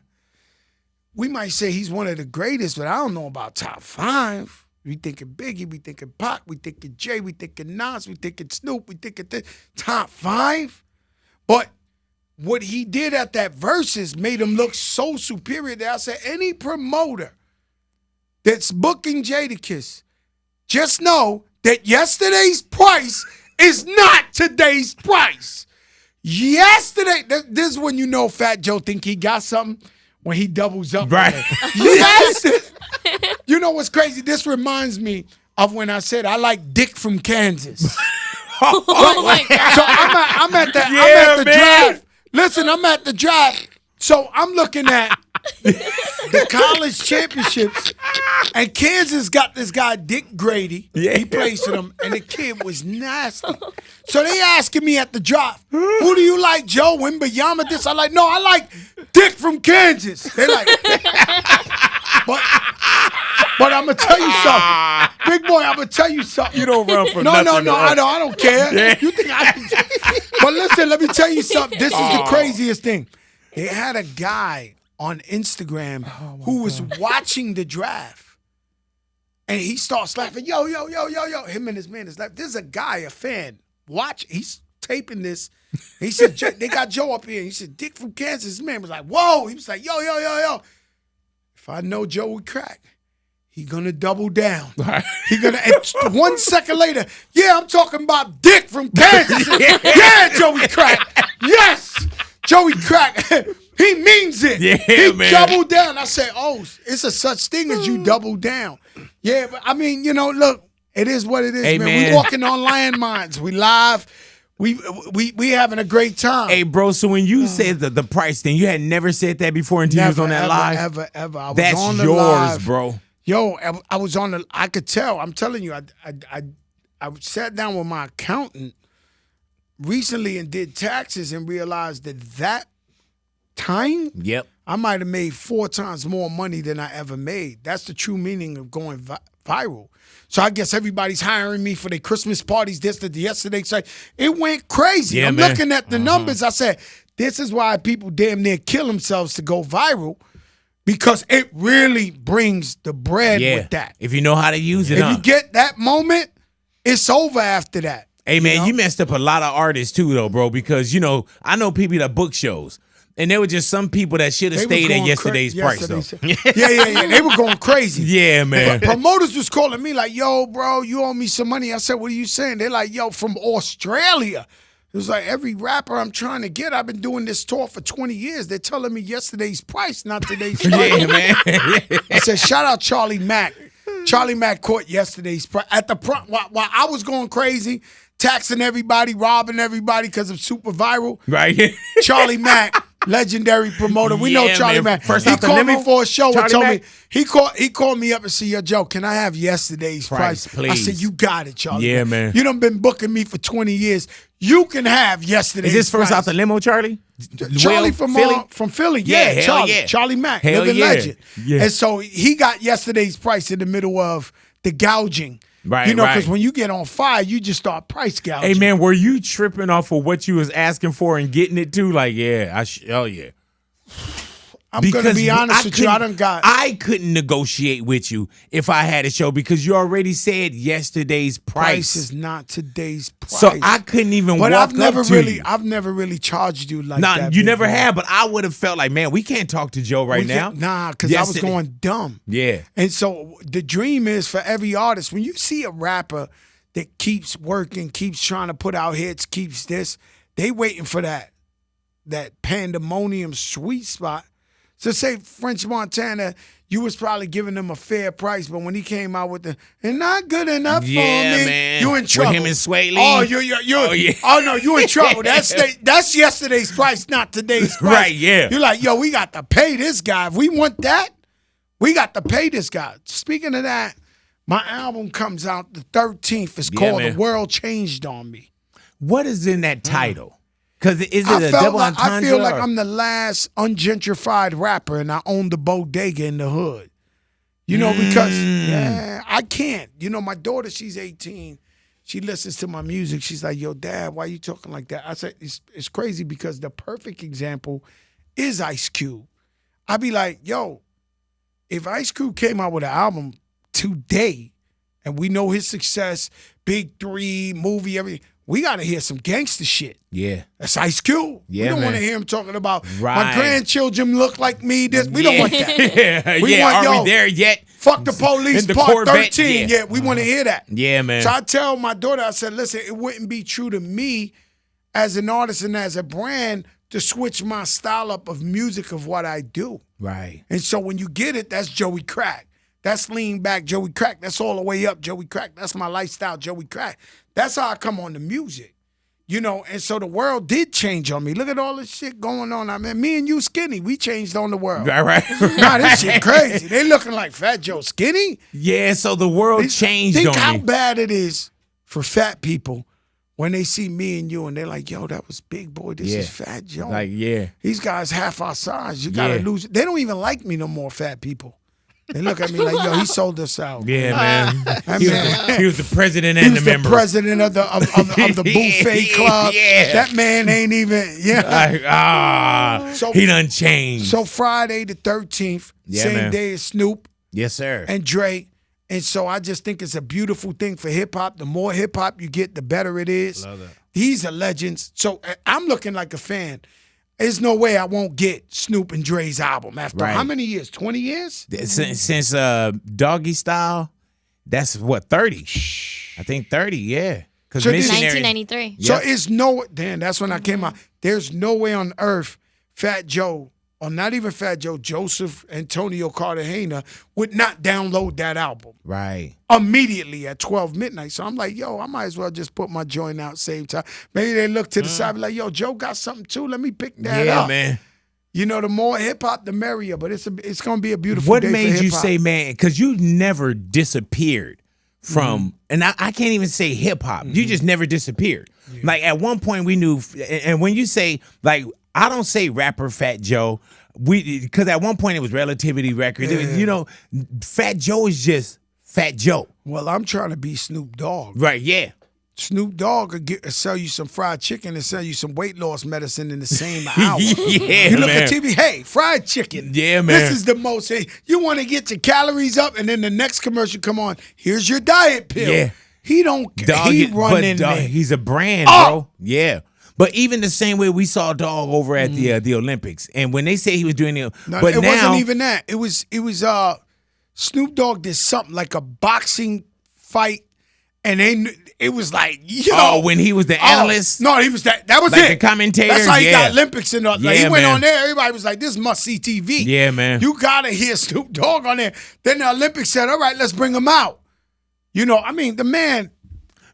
S1: We might say he's one of the greatest, but I don't know about top 5. We thinking Biggie, we thinking Pac, we thinking Jay, we thinking Nas, we thinking Snoop, we thinking top 5. But what he did at that Versus made him look so superior that I said any promoter that's booking Jadakiss, just know that yesterday's price is not today's price. Yesterday, this is when you know Fat Joe think he got something, when he doubles up.
S2: Right.
S1: Yes. You know what's crazy? This reminds me of when I said I like dick from Kansas.
S5: Oh my God.
S1: So I'm at the drive. Listen, I'm at the drive. So I'm looking at the college championships, and Kansas got this guy, Dick Grady.
S2: Yeah.
S1: He plays for them, and the kid was nasty. So they asking me at the drive, who do you like, Joe? Wimbayama, this? I like, no, I like Dick from Kansas. They like, but I'm going to tell you something. Big boy, I'm going to tell you something.
S2: You don't run for
S1: No,
S2: nothing.
S1: no, I don't care.
S2: Yeah.
S1: You think But listen, let me tell you something. This is the craziest thing. They had a guy on Instagram who was watching the draft. And he starts laughing, yo. Him and his man is laughing. There's a guy, a fan. Watch, he's taping this. He said, they got Joe up here. He said, Dick from Kansas. His man was like, whoa. He was like, yo. If I know Joe would crack, he gonna double down. He gonna, and 1 second later, yeah, I'm talking about Dick from Kansas. Yeah, Joey Crack. Yes, Joey Crack. He means it.
S2: Yeah,
S1: he
S2: man.
S1: doubled down. I say, oh, it's a such thing as you double down. Yeah, but I mean, you know, look, it is what it is,
S2: Hey,
S1: man.
S2: man.
S1: We walking on landmines. We live. We having a great time.
S2: Hey, bro, so when you said the price thing, you had never said that before until you was on that live?
S1: Ever. I was
S2: That's
S1: on the
S2: yours,
S1: live.
S2: bro.
S1: Yo, I was on the. I could tell. I'm telling you, I sat down with my accountant recently and did taxes and realized that time,
S2: Yep.
S1: I might have made 4 times more money than I ever made. That's the true meaning of going viral. So I guess everybody's hiring me for their Christmas parties. Yesterday, so it went crazy.
S2: Yeah,
S1: I'm
S2: man.
S1: looking at the numbers. I said, this is why people damn near kill themselves to go viral, because it really brings the bread with that.
S2: If you know how to use it,
S1: If you get that moment, it's over after that.
S2: Hey, man,
S1: know?
S2: you messed up a lot of artists too, though, bro, because, I know people that book shows, and there were just some people that should have
S1: They
S2: stayed
S1: was
S2: at
S1: going
S2: yesterday's price, though.
S1: Yeah. They were going crazy.
S2: Yeah, man.
S1: Promoters was calling me like, yo, bro, you owe me some money. I said, what are you saying? They're like, yo, from Australia. It was like, every rapper I'm trying to get, I've been doing this tour for 20 years. They're telling me yesterday's price, not today's price.
S2: Yeah, man.
S1: I said, shout out Charlie Mack. Charlie Mack caught yesterday's price. At the front, while I was going crazy, taxing everybody, robbing everybody because of super viral.
S2: Right.
S1: Charlie Mack, legendary promoter. We know
S2: Yeah,
S1: Charlie
S2: man.
S1: Mack.
S2: First
S1: He
S2: out the
S1: called
S2: limo?
S1: me for a show
S2: Charlie
S1: and told
S2: Mack?
S1: me he called me up and said, yo, Joe, can I have yesterday's price?
S2: Please.
S1: I said, you got it, Charlie.
S2: Yeah,
S1: Mack.
S2: man.
S1: You done been booking me for 20 years. You can have yesterday's
S2: Is this first
S1: price.
S2: out the limo, Charlie?
S1: Charlie
S2: Will,
S1: from Philly.
S2: Yeah,
S1: Yeah,
S2: hell
S1: Charlie.
S2: yeah.
S1: Charlie Mack,
S2: Hell
S1: living
S2: yeah.
S1: legend.
S2: Yeah.
S1: And so he got yesterday's price in the middle of the gouging.
S2: Right,
S1: You know, because
S2: right.
S1: when you get on fire, you just start price gouging.
S2: Hey, man, were you tripping off of what you was asking for and getting it to? Like, yeah, hell yeah.
S1: I'm going to be honest with you. I done got.
S2: I couldn't negotiate with you if I had a show because you already said yesterday's
S1: price
S2: price.
S1: is not today's price.
S2: So I couldn't even
S1: But
S2: walk up to you.
S1: I've never really charged you like
S2: Nah,
S1: that.
S2: you
S1: big
S2: never
S1: boy.
S2: have, but I would have felt like, man, we can't talk to Joe right
S1: We
S2: now.
S1: can't- Nah, because I was
S2: Yesterday.
S1: going dumb.
S2: Yeah.
S1: And so the dream is for every artist, when you see a rapper that keeps working, keeps trying to put out hits, keeps this, they waiting for that pandemonium sweet spot. So say French Montana, you was probably giving him a fair price, but when he came out with the "and not good enough for
S2: Yeah,
S1: me,"
S2: man.
S1: you in
S2: With
S1: trouble.
S2: him and Sway Lee?
S1: Oh, you
S2: Oh, yeah.
S1: oh no, you in trouble. That's yesterday's price, not today's price.
S2: Right, yeah.
S1: You're like, yo, we got to pay this guy. If we want that, we got to pay this guy. Speaking of that, my album comes out the 13th. It's
S2: Yeah,
S1: called
S2: man.
S1: The World Changed on Me.
S2: What is in that title? Because is it a
S1: I
S2: double entendre?
S1: feel like
S2: or-
S1: I'm the last ungentrified rapper and I own the bodega in the hood. You know, because I can't. You know, my daughter, she's 18. She listens to my music. She's like, yo, Dad, why you talking like that? I said, it's crazy because the perfect example is Ice Cube. I be like, yo, if Ice Cube came out with an album today and we know his success, Big 3, movie, everything, we got to hear some gangster shit.
S2: Yeah.
S1: That's Ice Cube.
S2: Yeah,
S1: we don't want to
S2: man.
S1: hear him talking about my
S2: Right.
S1: grandchildren look like me. This we don't want that.
S2: Yeah,
S1: We
S2: yeah.
S1: want,
S2: Are
S1: yo,
S2: we there yet?
S1: Fuck the police,
S2: In the
S1: part
S2: Corvette,
S1: 13.
S2: yeah.
S1: Yeah, we want to hear that.
S2: Yeah, man.
S1: So I tell my daughter, I said, listen, it wouldn't be true to me as an artist and as a brand to switch my style up of music of what I do.
S2: Right.
S1: And so when you get it, that's Joey Crack. That's lean back Joey Crack. That's all the way up Joey Crack. That's my lifestyle Joey Crack. That's how I come on the music. You know, and so the world did change on me. Look at all this shit going on. I mean, me and you skinny, we changed on the world.
S2: Right.
S1: Nah, this shit crazy. They looking like Fat Joe skinny.
S2: Yeah, so the world changed
S1: Think
S2: on
S1: how
S2: me.
S1: bad it is for fat people when they see me and you and they're like, yo, that was Big Boy. This
S2: Yeah.
S1: is Fat Joe.
S2: Like, yeah.
S1: These guys half our size. You gotta
S2: Yeah.
S1: lose. They don't even like me no more, fat people. They look at me like, yo, he sold us out.
S2: Yeah, man.
S1: That
S2: He
S1: man-
S2: was the president
S1: He
S2: and
S1: was
S2: the
S1: the
S2: member.
S1: president of the buffet club.
S2: Yeah.
S1: That man ain't even, yeah. So-
S2: he done changed.
S1: So Friday the 13th,
S2: Yeah,
S1: same
S2: man.
S1: day as Snoop
S2: yes, sir.
S1: and Dre. And so I just think it's a beautiful thing for hip hop. The more hip hop you get, the better it is.
S3: Love that.
S1: These are legends. So I'm looking like a fan. There's no way I won't get Snoop and Dre's album after
S2: Right.
S1: how many years? 20 years?
S2: Since Doggy Style, that's what, 30? I think 30, yeah. Because
S1: So this-
S5: 1993.
S1: So
S2: Yep.
S1: it's no, damn, that's when I came out. There's no way on earth Fat Joe, or not even Fat Joe, Joseph Antonio Cartagena would not download that album
S2: Right.
S1: immediately at 12 midnight. So I'm like, yo, I might as well just put my joint out same time. Maybe they look to the side, be like, yo, Joe got something too. Let me pick that
S2: Yeah,
S1: up.
S2: man.
S1: You know, the more hip hop, the merrier. But it's gonna be a beautiful
S2: What
S1: day
S2: made
S1: for
S2: you
S1: hip-hop.
S2: say, man? Because you never disappeared from, and I can't even say hip hop. You just never disappeared. Like at one point we knew, and when you say like, I don't say rapper Fat Joe, because at one point it was Relativity Records. It was, you know, Fat Joe is just Fat Joe.
S1: Well, I'm trying to be Snoop Dogg.
S2: Right? Yeah.
S1: Snoop Dogg could sell you some fried chicken and sell you some weight loss medicine in the same hour.
S2: Yeah,
S1: you look
S2: man.
S1: at TV, hey, fried chicken.
S2: Yeah, man.
S1: This is the most. Hey, you want to get your calories up, and then the next commercial come on. Here's your diet pill.
S2: Yeah.
S1: He don't.
S2: Dog,
S1: he
S2: but
S1: running.
S2: dog,
S1: there.
S2: he's a brand,
S1: Oh!
S2: bro. Yeah. But even the same way we saw Dog over at the Olympics, and when they say he was doing the,
S1: No,
S2: but
S1: it
S2: now
S1: wasn't even that. It was Snoop Dogg did something like a boxing fight, and it was like, yo.
S2: Oh, when he was the analyst?
S1: No, he was that. That was
S2: Like
S1: it.
S2: the commentator?
S1: That's how he
S2: Yeah.
S1: got Olympics and all. Like,
S2: Yeah,
S1: he went
S2: man.
S1: on there. Everybody was like, "This must see TV."
S2: Yeah, man.
S1: You gotta hear Snoop Dogg on there. Then the Olympics said, "All right, let's bring him out." You know, I mean, the man.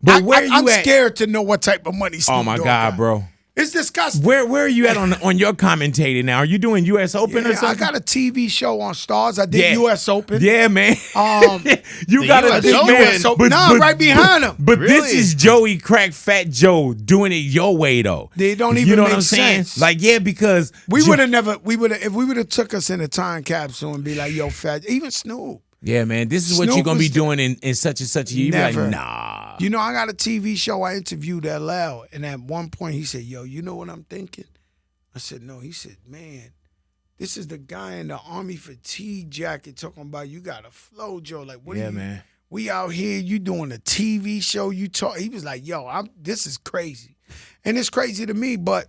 S2: But where
S1: I'm
S2: you at?
S1: scared to know what type of money Snoop
S2: Oh my
S1: Dogg
S2: God,
S1: got.
S2: bro.
S1: It's disgusting.
S2: Where are you at on your commentating now? Are you doing U.S. Open or
S1: Yeah, I
S2: something?
S1: got a TV show on Stars. I did U.S. Open.
S2: Yeah, man. You
S3: The
S2: got
S3: US
S2: to
S3: Open.
S1: US Open. Nah, right behind him.
S2: But this
S3: Really?
S2: is Joey Crack Fat Joe doing it your way though.
S1: They don't even
S2: You know
S1: make
S2: what I'm saying?
S1: sense.
S2: Like, yeah, because
S1: We would have never. If we would have took us in a time capsule and be like, "Yo, Fat," even Snoop.
S2: yeah, man, this is what
S1: Snoop
S2: you're gonna be
S1: was
S2: doing in such and such a year. You be
S1: Never.
S2: like, nah.
S1: You know, I got a TV show. I interviewed LL, and at one point he said, "Yo, you know what I'm thinking?" I said, "No." He said, "Man, this is the guy in the army fatigue jacket talking about you got a flow, Joe. Like, what?
S2: Yeah,
S1: are you,
S2: man.
S1: We out here. You doing a TV show? You talk?" He was like, "Yo, this is crazy," and it's crazy to me. But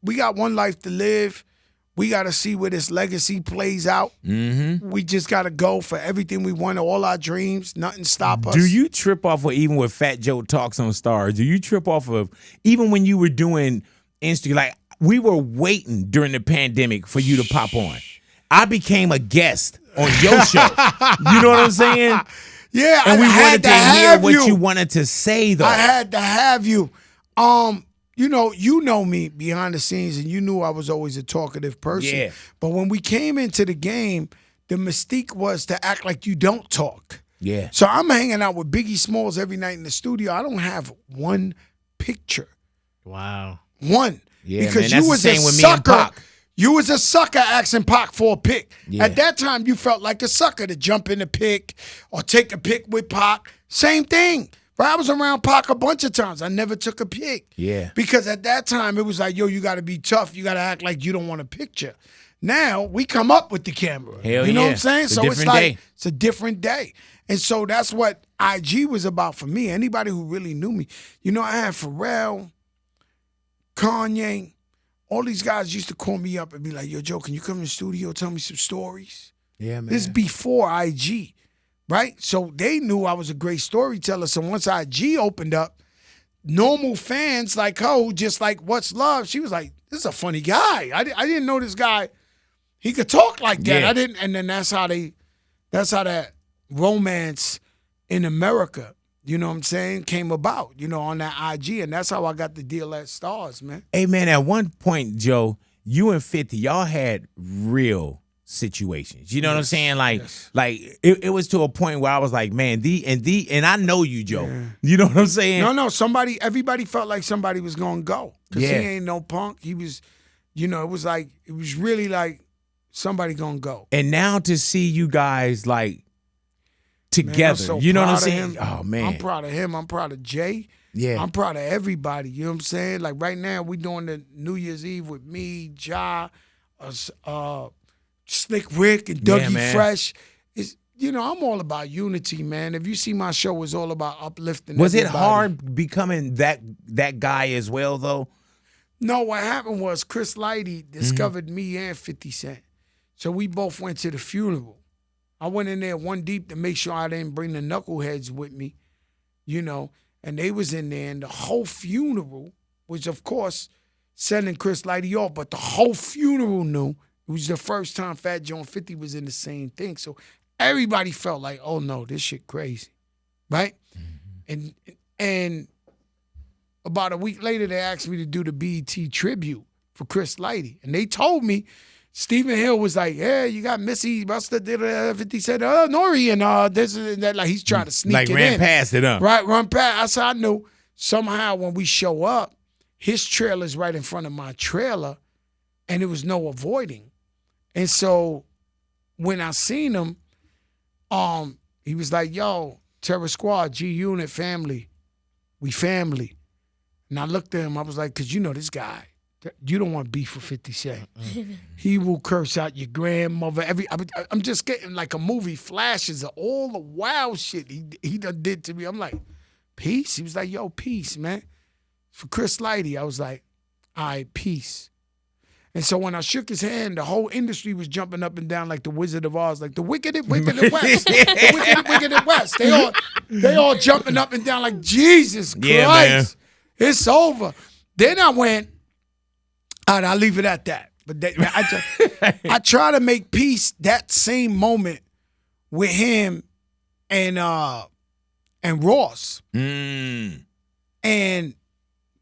S1: we got one life to live. We got to see where this legacy plays out.
S2: Mm-hmm.
S1: We just got to go for everything we want, all our dreams. Nothing stop us.
S2: Do you trip off of even with Fat Joe Talks on Stars? Do you trip off of even when you were doing Instagram? Like, we were waiting during the pandemic for you to pop on. I became a guest on your show. You know what I'm saying?
S1: Yeah,
S2: And we
S1: I
S2: wanted
S1: had
S2: to
S1: to
S2: hear
S1: have
S2: what
S1: you.
S2: you wanted to say, though.
S1: I had to have you. You know me behind the scenes, and you knew I was always a talkative person.
S2: Yeah.
S1: But when we came into the game, the mystique was to act like you don't talk.
S2: Yeah.
S1: So I'm hanging out with Biggie Smalls every night in the studio. I don't have one picture.
S3: Wow.
S1: One.
S2: Yeah,
S1: because
S2: man, that's
S1: you was
S2: the
S1: a
S2: same with me and
S1: sucker.
S2: Pac.
S1: You was a sucker asking Pac for a pick.
S2: Yeah.
S1: At that time, you felt like a sucker to jump in the pick or take a pick with Pac. Same thing. Right? I was around Pac a bunch of times. I never took a pick.
S2: Yeah.
S1: Because at that time, it was like, yo, you got to be tough. You got to act like you don't want a picture. Now, we come up with the camera.
S2: Hell
S1: you know
S2: yeah.
S1: what I'm saying?
S2: It's a
S1: So it's
S2: different
S1: like,
S2: day.
S1: it's a different day. And so that's what IG was about for me. Anybody who really knew me. You know, I had Pharrell, Kanye, all these guys used to call me up and be like, yo, Joe, can you come in the studio, tell me some stories?
S2: Yeah, man.
S1: This is before IG, right? So they knew I was a great storyteller. So once IG opened up, normal fans like her, just like, what's love? She was like, this is a funny guy. I didn't know this guy, he could talk like that.
S2: Yeah.
S1: I didn't, and then that's how that romance in America, you know what I'm saying, came about, you know, on that IG. And that's how I got the deal at Stars, man.
S2: Hey, man, at one point, Joe, you and 50, y'all had real situations. You know what I'm saying? Like, it was to a point where I was like, man, and I know you, Joe.
S1: Yeah.
S2: You know what I'm saying?
S1: No, everybody felt like somebody was going to go. Because
S2: Yeah.
S1: he ain't no punk. He was, you know, it was really like somebody going to go.
S2: And now to see you guys, like,
S1: Man,
S2: together.
S1: I'm so
S2: You know what I'm
S1: proud of
S2: saying?
S1: him.
S2: Oh, man.
S1: I'm proud of him. I'm proud of Jay.
S2: Yeah.
S1: I'm proud of everybody. You know what I'm saying? Like right now, we doing the New Year's Eve with me, Ja, Slick Rick, and
S2: Yeah,
S1: Dougie
S2: man.
S1: Fresh. It's, you know, I'm all about unity, man. If you see my show, it's all about uplifting.
S2: Was it
S1: everybody.
S2: hard becoming that guy as well, though?
S1: No, what happened was Chris Lighty
S2: Mm-hmm.
S1: discovered me and 50 Cent. So we both went to the funeral. I went in there one deep to make sure I didn't bring the knuckleheads with me, you know, and they was in there. And the whole funeral was, of course, sending Chris Lighty off, but the whole funeral knew it was the first time Fat Joe and 50 was in the same thing. So everybody felt like, oh, no, this shit crazy, right? And about a week later, they asked me to do the BET tribute. for Chris Lighty. And they told me, Stephen Hill was like, yeah, you got Missy Buster did 50 said, Nori and this and that. Like he's trying to sneak
S2: like
S1: it
S2: ran
S1: in.
S2: past it, huh?
S1: Right, run past. I said, I knew somehow when we show up, his trailer's right in front of my trailer, and there was no avoiding. And so when I seen him, he was like, yo, Terror Squad, G Unit family. We family. And I looked at him, I was like, because you know this guy, you don't want beef with 50 Cent. He will curse out your grandmother. I'm just getting like a movie flashes of all the wild shit he done did to me. I'm like, peace? He was like, yo, peace, man. For Chris Lighty, I was like, all right, peace. And so when I shook his hand, the whole industry was jumping up and down like the Wizard of Oz, like the wicked West. The wicked West. They all jumping up and down like, Jesus Christ,
S2: man.
S1: It's over. Then I went, all right, I'll leave it at that. But I try to make peace that same moment with him and Ross.
S2: Mm.
S1: And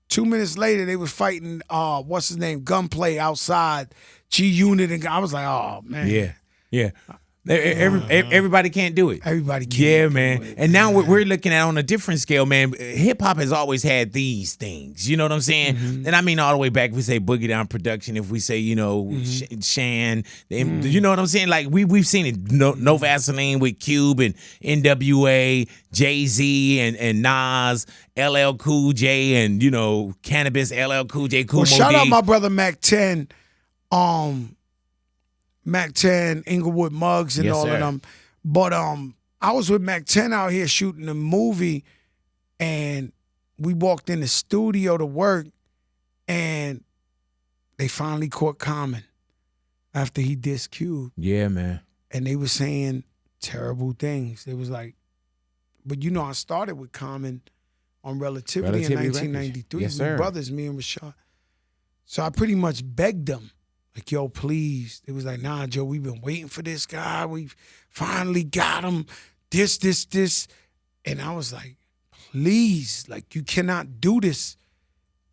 S1: 2 minutes later, they were fighting, what's his name, Gunplay outside, G-Unit. And I was like, oh, man.
S2: Yeah. Everybody can't do it.
S1: Everybody can't.
S2: Yeah, man. And now we're looking at on a different scale, man. Hip hop has always had these things. You know what I'm saying?
S1: Mm-hmm.
S2: And I mean all the way back. If we say Boogie Down Production, if we say Shan, you know what I'm saying? Like we've seen it. No Vaseline with Cube and NWA, Jay-Z and Nas, LL Cool J and Cannabis, LL Cool J, Cool
S1: Well,
S2: Mo
S1: shout
S2: D.
S1: out my brother Mac 10. Mac 10, Inglewood Muggs, and
S2: Yes,
S1: all
S2: sir.
S1: of them. But I was with Mac 10 out here shooting a movie, and we walked in the studio to work, and they finally caught Common after he dissed Cube.
S2: Yeah, man.
S1: And they were saying terrible things. They was like, but I started with Common on Relativity in
S2: Relativity
S1: 1993.
S2: Records. Yes,
S1: We
S2: sir.
S1: brothers, me and Rashad. So I pretty much begged them. Like, yo, please. They was like, nah, Joe, we've been waiting for this guy. We finally got him. This. And I was like, please, like, you cannot do this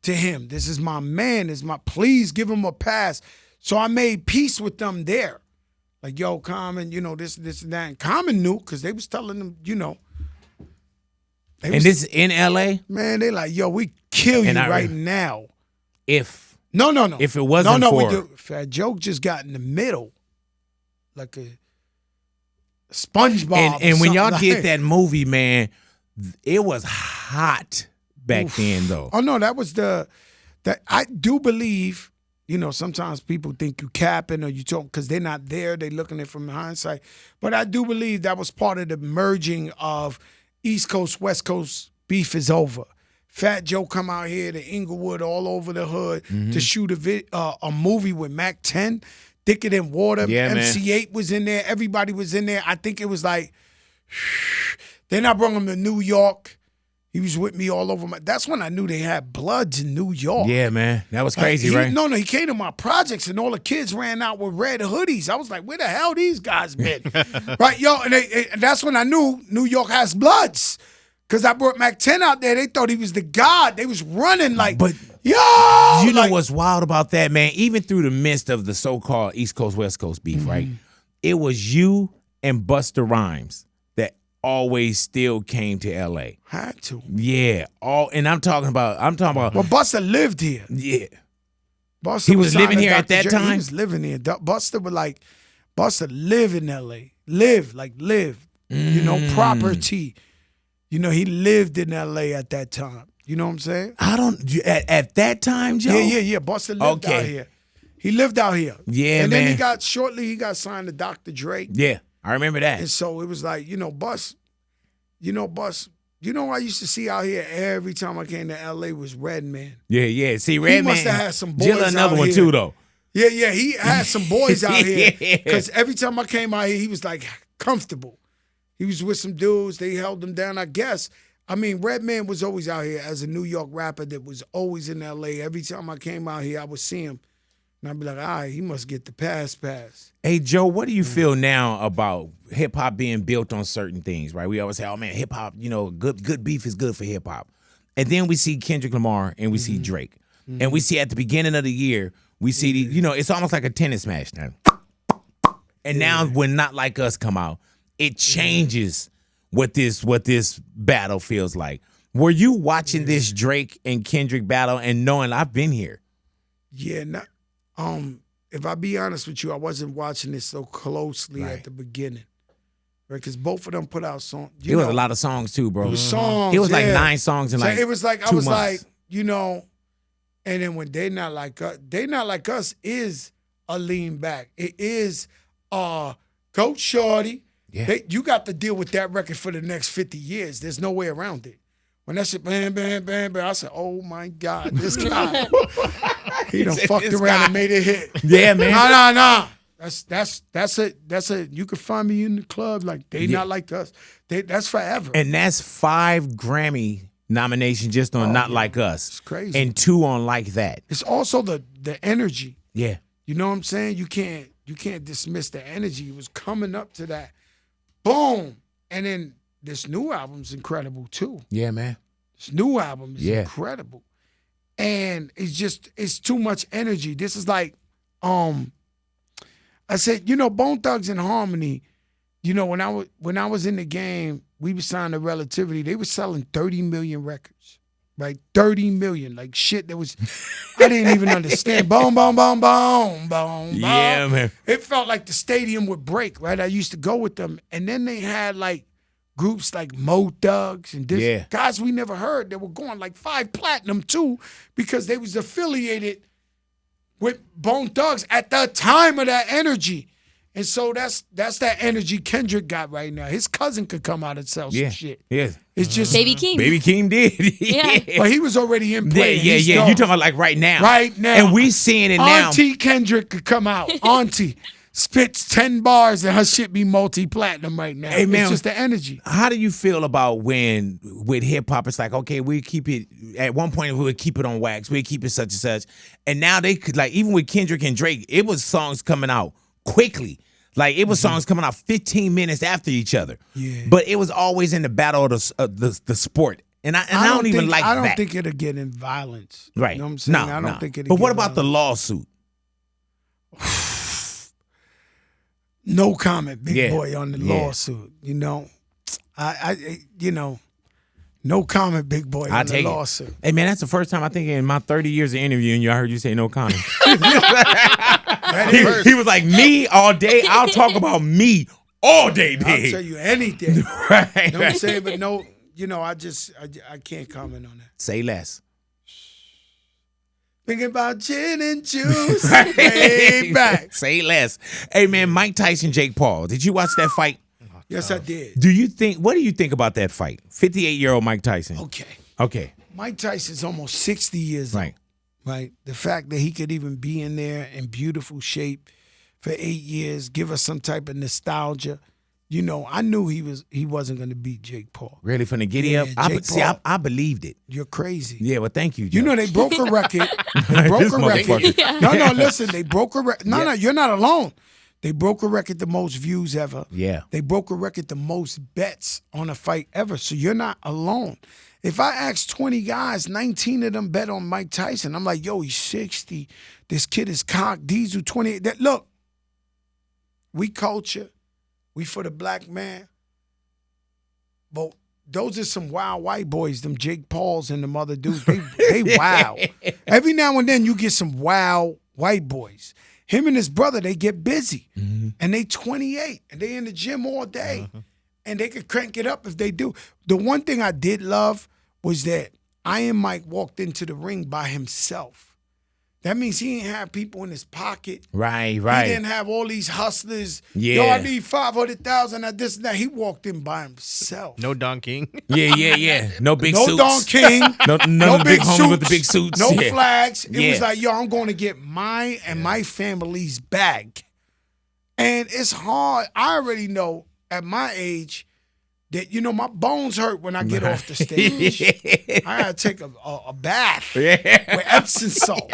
S1: to him. This is my man. Please give him a pass. So I made peace with them there. Like, yo, Common, this and that. And Common knew because they was telling them,
S2: And this is in L.A.?
S1: Man, they like, yo, we kill you
S2: And
S1: right now. No.
S2: If it wasn't for...
S1: Fat Joke just got in the middle. Like a SpongeBob.
S2: And when y'all
S1: like
S2: did that movie, man, it was hot back then, though.
S1: Oh, no, that was that I do believe, sometimes people think you capping or you talk because they're not there. They're looking at it from hindsight. But I do believe that was part of the merging of East Coast, West Coast beef is over. Fat Joe come out here to Inglewood, all over the hood to shoot a movie with Mac 10, Thicker Than Water.
S2: Yeah,
S1: MC8 was in there. Everybody was in there. I think it was like, then I brought him to New York. He was with me all over that's when I knew they had Bloods in New York.
S2: Yeah, man. That was crazy, right?
S1: No, he came to my projects and all the kids ran out with red hoodies. I was like, where the hell these guys been? Right, yo, and that's when I knew New York has Bloods. Because I brought Mac 10 out there. They thought he was the god. They was running like,
S2: but
S1: yo!
S2: You know what's wild about that, man? Even through the midst of the so-called East Coast, West Coast beef, right? It was you and Busta Rhymes that always still came to L.A.
S1: Had to.
S2: Yeah. And I'm talking about.
S1: Well, Busta lived here.
S2: Yeah.
S1: Busta
S2: He was living
S1: signed to
S2: here at
S1: Dr.
S2: that
S1: Dre.
S2: time?
S1: He was living here. Busta live in L.A. Live. Property. He lived in L.A. at that time. You know what I'm saying?
S2: At that time, Joe?
S1: Yeah. Busta lived out here. He lived out here.
S2: Yeah,
S1: and
S2: man.
S1: then he got signed to Dr. Dre.
S2: Yeah, I remember that.
S1: And so it was like, Bus, I used to see out here every time I came to L.A. was Redman.
S2: Yeah. See, Redman.
S1: He must have had some boys
S2: Jilla another
S1: out
S2: one
S1: here.
S2: too, though.
S1: Yeah, he had some boys out here.
S2: Yeah.
S1: Because every time I came out here, he was like comfortable. He was with some dudes. They held him down, I guess. I mean, Redman was always out here as a New York rapper that was always in L.A. Every time I came out here, I would see him. And I'd be like, all right, he must get the pass.
S2: Hey, Joe, what do you feel now about hip-hop being built on certain things, right? We always say, oh, man, hip-hop, good beef is good for hip-hop. And then we see Kendrick Lamar and we see Drake. And we see at the beginning of the year, We see it's almost like a tennis match now. And now when Not Like Us come out, it changes what this battle feels like. Were you watching this Drake and Kendrick battle and knowing I've been here?
S1: Yeah, if I be honest with you, I wasn't watching it so closely
S2: Right.
S1: at the beginning. Right, because both of them put out songs.
S2: It was a lot of songs too, bro.
S1: It was songs.
S2: It was like
S1: yeah.
S2: 9 songs in
S1: So
S2: like
S1: it was like
S2: 2
S1: I was
S2: months.
S1: like, and then when They Not Like Us is a lean back. It is Coach Shorty.
S2: Yeah.
S1: You got to deal with that record for the next 50 years. There's no way around it. When that shit bam, bam, bam, bam, I said, oh my God, this guy. He done fucked
S2: this
S1: around
S2: guy.
S1: and made it hit.
S2: Yeah, man.
S1: No. That's it. You can find me in the club like They Not Like Us. That's forever.
S2: And that's 5 Grammy nominations just on Not Like Us.
S1: It's crazy.
S2: And 2 on Like That.
S1: It's also the energy.
S2: Yeah.
S1: You know what I'm saying? You can't dismiss the energy. It was coming up to that. Boom. And then this new album's incredible too.
S2: Yeah, man.
S1: This new album is
S2: Yeah.
S1: incredible. And it's too much energy. This is like, I said, Bone Thugs and Harmony, when I was in the game, we were signed to Relativity. They were selling 30 million records. Right? 30 million. Like shit that was I didn't even understand. Boom, boom, boom, boom, boom, boom.
S2: Yeah, man.
S1: It felt like the stadium would break, right? I used to go with them. And then they had like groups like Mo Thugs and guys we never heard that were going like 5 platinum too because they was affiliated with Bone Thugs at the time of that energy. And so that's that energy Kendrick got right now. His cousin could come out and sell some shit.
S2: Yeah.
S1: It's just
S5: Baby King.
S2: Baby King did.
S5: Yeah.
S1: But he was already in play.
S2: Yeah. You talking about like right now.
S1: Right now.
S2: And we seeing it now.
S1: Auntie Kendrick could come out. Auntie spits 10 bars and her shit be multi-platinum right now.
S2: Hey, man.
S1: It's just the energy.
S2: How do you feel about when with hip hop it's like, okay, we keep it at one point we would keep it on wax, we keep it such and such. And now they could like even with Kendrick and Drake, it was songs coming out quickly. Like it was songs coming out 15 minutes after each other.
S1: Yeah.
S2: But it was always in the battle of the sport. And I don't even like that.
S1: I don't think it'll get in violence.
S2: Right.
S1: You know what I'm saying?
S2: No,
S1: I don't think it'll
S2: But
S1: get
S2: what about the
S1: violence.
S2: lawsuit?
S1: No comment, big
S2: Yeah.
S1: boy, on the
S2: Yeah.
S1: lawsuit. I no comment, big boy,
S2: I
S1: on the
S2: take
S1: lawsuit.
S2: it. Hey man, that's the first time I think in my 30 years of interviewing you, I heard you say no comment. he was like, me all day. I'll talk about me all day,
S1: I'll
S2: big.
S1: tell you anything.
S2: Right.
S1: You know what I'm saying? But no, I can't comment on that.
S2: Say less.
S1: Thinking about gin and juice way back.
S2: Say less. Hey man, Mike Tyson, Jake Paul. Did you watch that fight?
S1: Yes, I did.
S2: What do you think about that fight? 58-year-old Mike Tyson. Okay.
S1: Mike Tyson's almost 60 years old. Right. The fact that he could even be in there in beautiful shape for 8 years, give us some type of nostalgia. I knew he wasn't going to beat Jake Paul.
S2: Really, from the giddy up? I believed it.
S1: You're crazy.
S2: Yeah, well, thank you, Joe.
S1: They broke a record. They broke
S2: This
S1: a record.
S2: motherfucker.
S1: No, listen. They broke a record. No, you're not alone. They broke a record, the most views ever.
S2: Yeah.
S1: They broke a record, the most bets on a fight ever. So you're not alone. If I ask 20 guys, 19 of them bet on Mike Tyson. I'm like, yo, he's 60. This kid is cock diesel 28. Look, we culture. We for the black man. But those are some wild white boys, them Jake Pauls and them other dudes. They wild. Every now and then you get some wild white boys. Him and his brother, they get busy.
S2: Mm-hmm.
S1: And they 28. And they in the gym all day. And they could crank it up if they do. The one thing I did love was that Iron Mike walked into the ring by himself. That means he didn't have people in his pocket.
S2: Right.
S1: He didn't have all these hustlers.
S2: Yeah.
S1: Yo, I need 500,000 at this and that. He walked in by himself.
S3: No Don King.
S2: Yeah. No big
S1: No
S2: suits.
S1: Don King.
S2: None of the big homies
S1: suits,
S2: with the big suits.
S1: No
S2: Yeah.
S1: flags. It
S2: Yeah.
S1: was like, yo, I'm going to get mine and my family's bag. And it's hard. I already know at my age that, my bones hurt when I get off the stage. I got to take a bath with Epsom salt.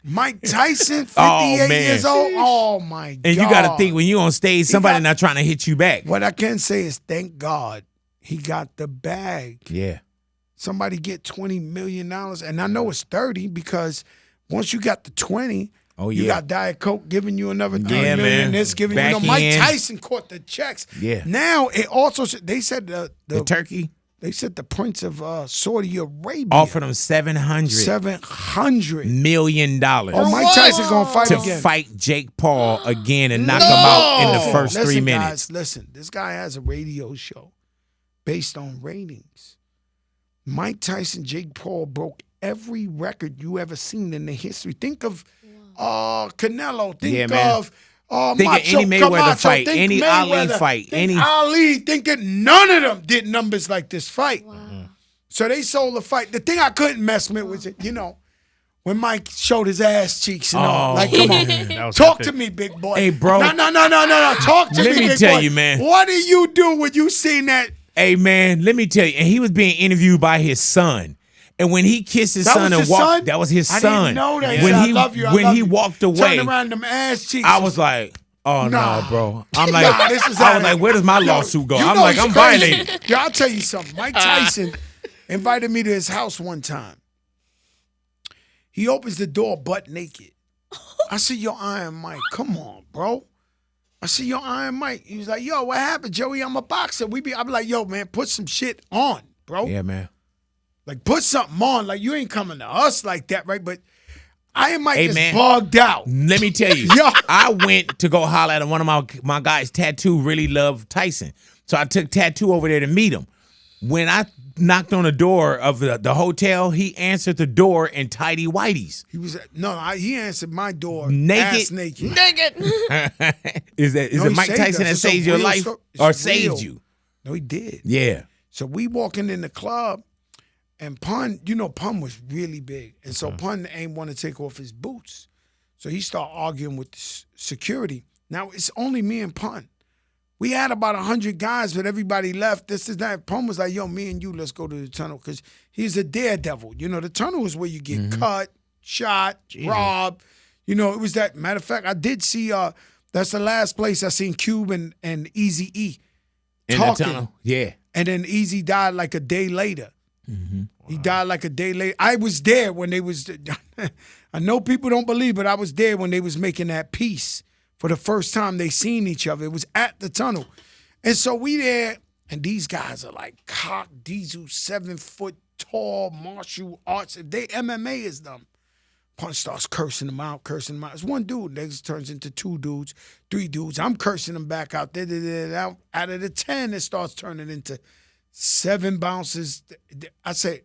S1: Mike Tyson, 58 years old. Oh, my God.
S2: And you got to think, when you on stage, somebody not trying to hit you back.
S1: What I can say is thank God he got the bag.
S2: Yeah.
S1: Somebody get $20 million. And I know it's 30 because Once you got the 20,
S2: Oh,
S1: you
S2: yeah.
S1: got Diet Coke giving you another 3
S2: Yeah,
S1: million.
S2: man.
S1: This giving
S2: Back
S1: Mike
S2: in.
S1: Tyson caught the checks.
S2: Yeah.
S1: Now it also they said
S2: The
S1: the
S2: turkey
S1: they said the Prince of Saudi Arabia
S2: offered him $700
S1: $700
S2: million
S1: Oh, Mike Tyson gonna fight
S2: to
S1: again.
S2: fight Jake Paul again and knock him out in the
S1: Listen,
S2: first 3
S1: listen,
S2: minutes.
S1: Guys, listen, this guy has a radio show based on ratings. Mike Tyson, Jake Paul broke every record you ever seen in the history. Think of Canelo. Think
S2: Yeah, man.
S1: of
S2: Think of
S1: Macho
S2: any Mayweather
S1: Camacho.
S2: fight,
S1: Think
S2: any
S1: Mayweather.
S2: Ali fight,
S1: Think
S2: any
S1: Ali. Think that none of them did numbers like this fight. So they sold the fight. The thing I couldn't mess with was, when Mike showed his ass cheeks and all.
S2: Oh,
S1: Like, come on.
S3: That was
S1: Talk
S3: epic.
S1: to me, big boy.
S2: Hey, bro.
S1: No. Talk to me,
S2: Let me
S1: big
S2: tell
S1: boy.
S2: you, man.
S1: What do you do when you seen that?
S2: Hey, man, let me tell you. And he was being interviewed by his son. And when he kissed his
S1: That
S2: son
S1: was
S2: and
S1: his
S2: walked,
S1: son?
S2: that was his
S1: I
S2: son.
S1: didn't know that. He
S2: When
S1: said,
S2: he
S1: I love you. I
S2: when
S1: love
S2: he
S1: you.
S2: walked away,
S1: Turn around them ass cheeks.
S2: I was like, oh no, bro. I'm like,
S1: Nah, this is
S2: I
S1: how
S2: was
S1: it-
S2: like, where does my
S1: Yo,
S2: lawsuit go?
S1: you
S2: I'm
S1: know
S2: like,
S1: it's
S2: I'm
S1: crazy.
S2: violated.
S1: Yo, I'll tell you something. Mike Tyson invited me to his house one time. He opens the door butt naked. I said, yo, Iron Mike, come on, bro. I said, yo, Iron Mike. He was like, yo, what happened, Joey? I'm a boxer. I'm like, yo, man, put some shit on, bro.
S2: Yeah, man.
S1: Like, put something on. Like, you ain't coming to us like that, right? But Iron Mike
S2: Hey,
S1: is
S2: man.
S1: bugged out.
S2: Let me tell you,
S1: Yo.
S2: I went to go holler at one of my guys. Tattoo really loved Tyson, so I took Tattoo over there to meet him. When I knocked on the door of the hotel, he answered the door in tidy whities.
S1: He was he answered my door
S2: Naked?
S1: ass naked.
S2: Is
S1: No,
S2: it
S1: he
S2: Mike
S1: saved
S2: Tyson
S1: us.
S2: that
S1: It's a
S2: saved your
S1: real
S2: life
S1: sto- it's
S2: or
S1: real.
S2: saved you?
S1: No, he did.
S2: Yeah.
S1: So we walking in the club, and Pun, Pun was really big, and so Pun ain't want to take off his boots, so he started arguing with the security. Now it's only me and Pun. We had about 100 guys, but everybody left. This is that. Pun was like, "Yo, me and you, let's go to the tunnel," because he's a daredevil. The tunnel is where you get cut, shot, robbed. It was that. Matter of fact, I did see. That's the last place I seen Cube and Easy E
S2: In
S1: talking.
S2: the tunnel. Yeah.
S1: And then Easy died like a day later. He died like a day later. I was there when they was. I know people don't believe, but I was there when they was making that piece for the first time they seen each other. It was at the tunnel, and so we there, and these guys are like cock diesel, 7 foot tall martial arts. If they MMA is them. Punch starts cursing them out. It's one dude. Next turns into 2 dudes, 3 dudes. I'm cursing them back out there. Out of the 10, it starts turning into 7 bounces. I say,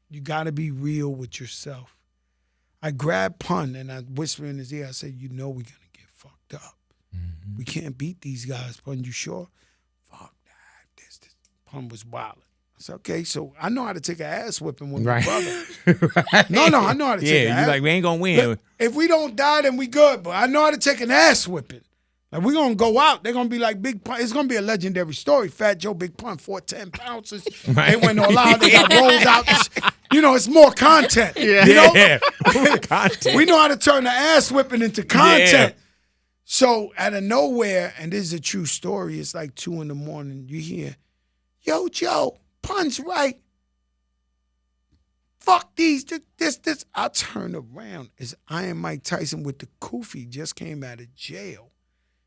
S1: you got to be real with yourself. I grab Pun and I whisper in his ear. I say, we're going to get fucked up. We can't beat these guys, Pun. You sure? Fuck that. This. Pun was wild. I said, okay, so I know how to take an ass whipping with my brother. No, I know how to take an
S2: Yeah,
S1: ass.
S2: you like, we ain't gonna win.
S1: Look, if we don't die, then we good. But I know how to take an ass whipping. Like, we're going to go out. They're going to be like Big Pun. It's going to be a legendary story. Fat Joe, Big Pun, 10 pounces. They went all out. They got rolled out. It's more content.
S2: Yeah. Content.
S1: We know how to turn the ass whipping into content. So out of nowhere, and this is a true story, it's like 2 a.m, you hear, yo, Joe, Pun's right. Fuck these, this. I turn around. It's Iron Mike Tyson with the kufi, just came out of jail.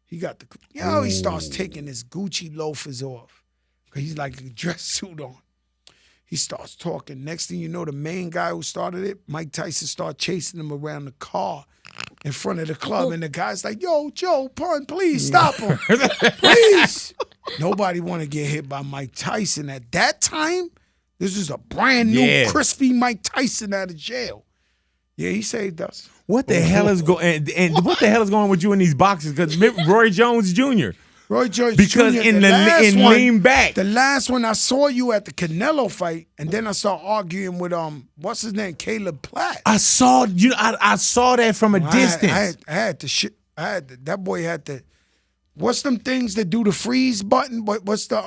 S1: He got he starts taking his Gucci loafers off. Cause he's like a dress suit on. He starts talking. Next thing you know, the main guy who started it, Mike Tyson, started chasing him around the car in front of the club. And the guy's like, yo, Joe, Pun, please stop him. Please. Nobody want to get hit by Mike Tyson. At that time, this is a brand new, crispy Mike Tyson out of jail. Yeah, he saved us.
S2: What the hell is going and what the hell is going on with you in these boxes? Because Roy Jones Jr.
S1: Roy Jones
S2: Because
S1: Jr.,
S2: in
S1: last one,
S2: lean back.
S1: the last one I saw you at the Canelo fight, and then I started arguing with what's his name, Caleb Platt.
S2: I saw I saw that from a distance.
S1: I had the shit. That boy had the. What's them things that do the freeze button? What's the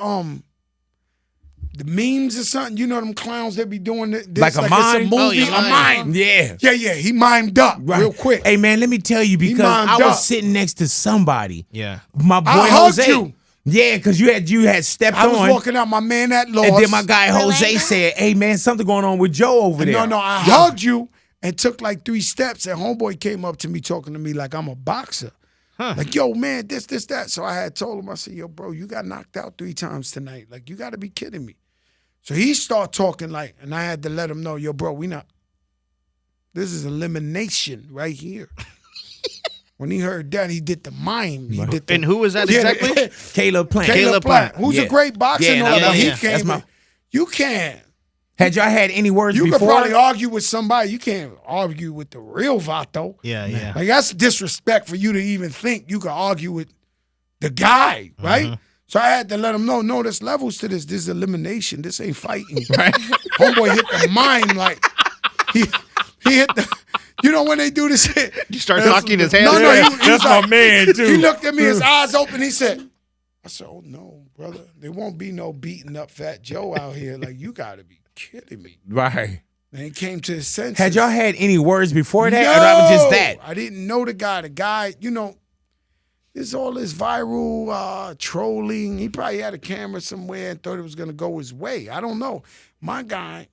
S1: memes or something? You know them clowns that be doing this
S2: Like a mime?
S1: It's a movie,
S3: Oh, yeah,
S1: a mime.
S2: Yeah.
S1: Yeah. He mimed up real quick.
S2: Hey man, let me tell you, because
S1: mimed
S2: I was
S1: up.
S2: sitting next to somebody.
S3: Yeah.
S2: My boy
S1: I hugged
S2: Jose.
S1: you.
S2: Yeah, because you had stepped
S1: I was
S2: on.
S1: walking out, my man that lost.
S2: And then my guy Jose said, "Hey man, something going on with Joe over there."
S1: No, I hugged you, and took like 3 steps, and homeboy came up to me talking to me like I'm a boxer. Like, yo, man, this, that. So I had told him, I said, yo, bro, you got knocked out 3 times tonight. Like, you got to be kidding me. So he started talking like, and I had to let him know, yo, bro, this is elimination right here. When he heard that, he did the mime.
S3: And who was that exactly?
S2: Caleb Plant.
S1: Caleb Plant, who's a great boxer. He came in. You can't.
S2: Had y'all had any words
S1: You
S2: before?
S1: could probably argue with somebody. You can't argue with the real Vato.
S3: Yeah.
S1: Like, that's disrespect for you to even think you could argue with the guy, right? So I had to let him know, no, there's levels to this. This is elimination. This ain't fighting. Right? Homeboy hit the mime like he hit the. You know when they do this shit?
S3: You start knocking his hand.
S1: No,
S2: that's
S1: like,
S2: my man too.
S1: He looked at me, his eyes open. He said, "I said, oh no, brother, there won't be no beating up Fat Joe out here. Like, you got to be kidding me."
S2: Right.
S1: And he came to his senses.
S2: Had y'all had any words before that, or that was just that?
S1: I didn't know the guy. The guy, there's all this viral trolling. He probably had a camera somewhere and thought it was going to go his way. I don't know. My guy,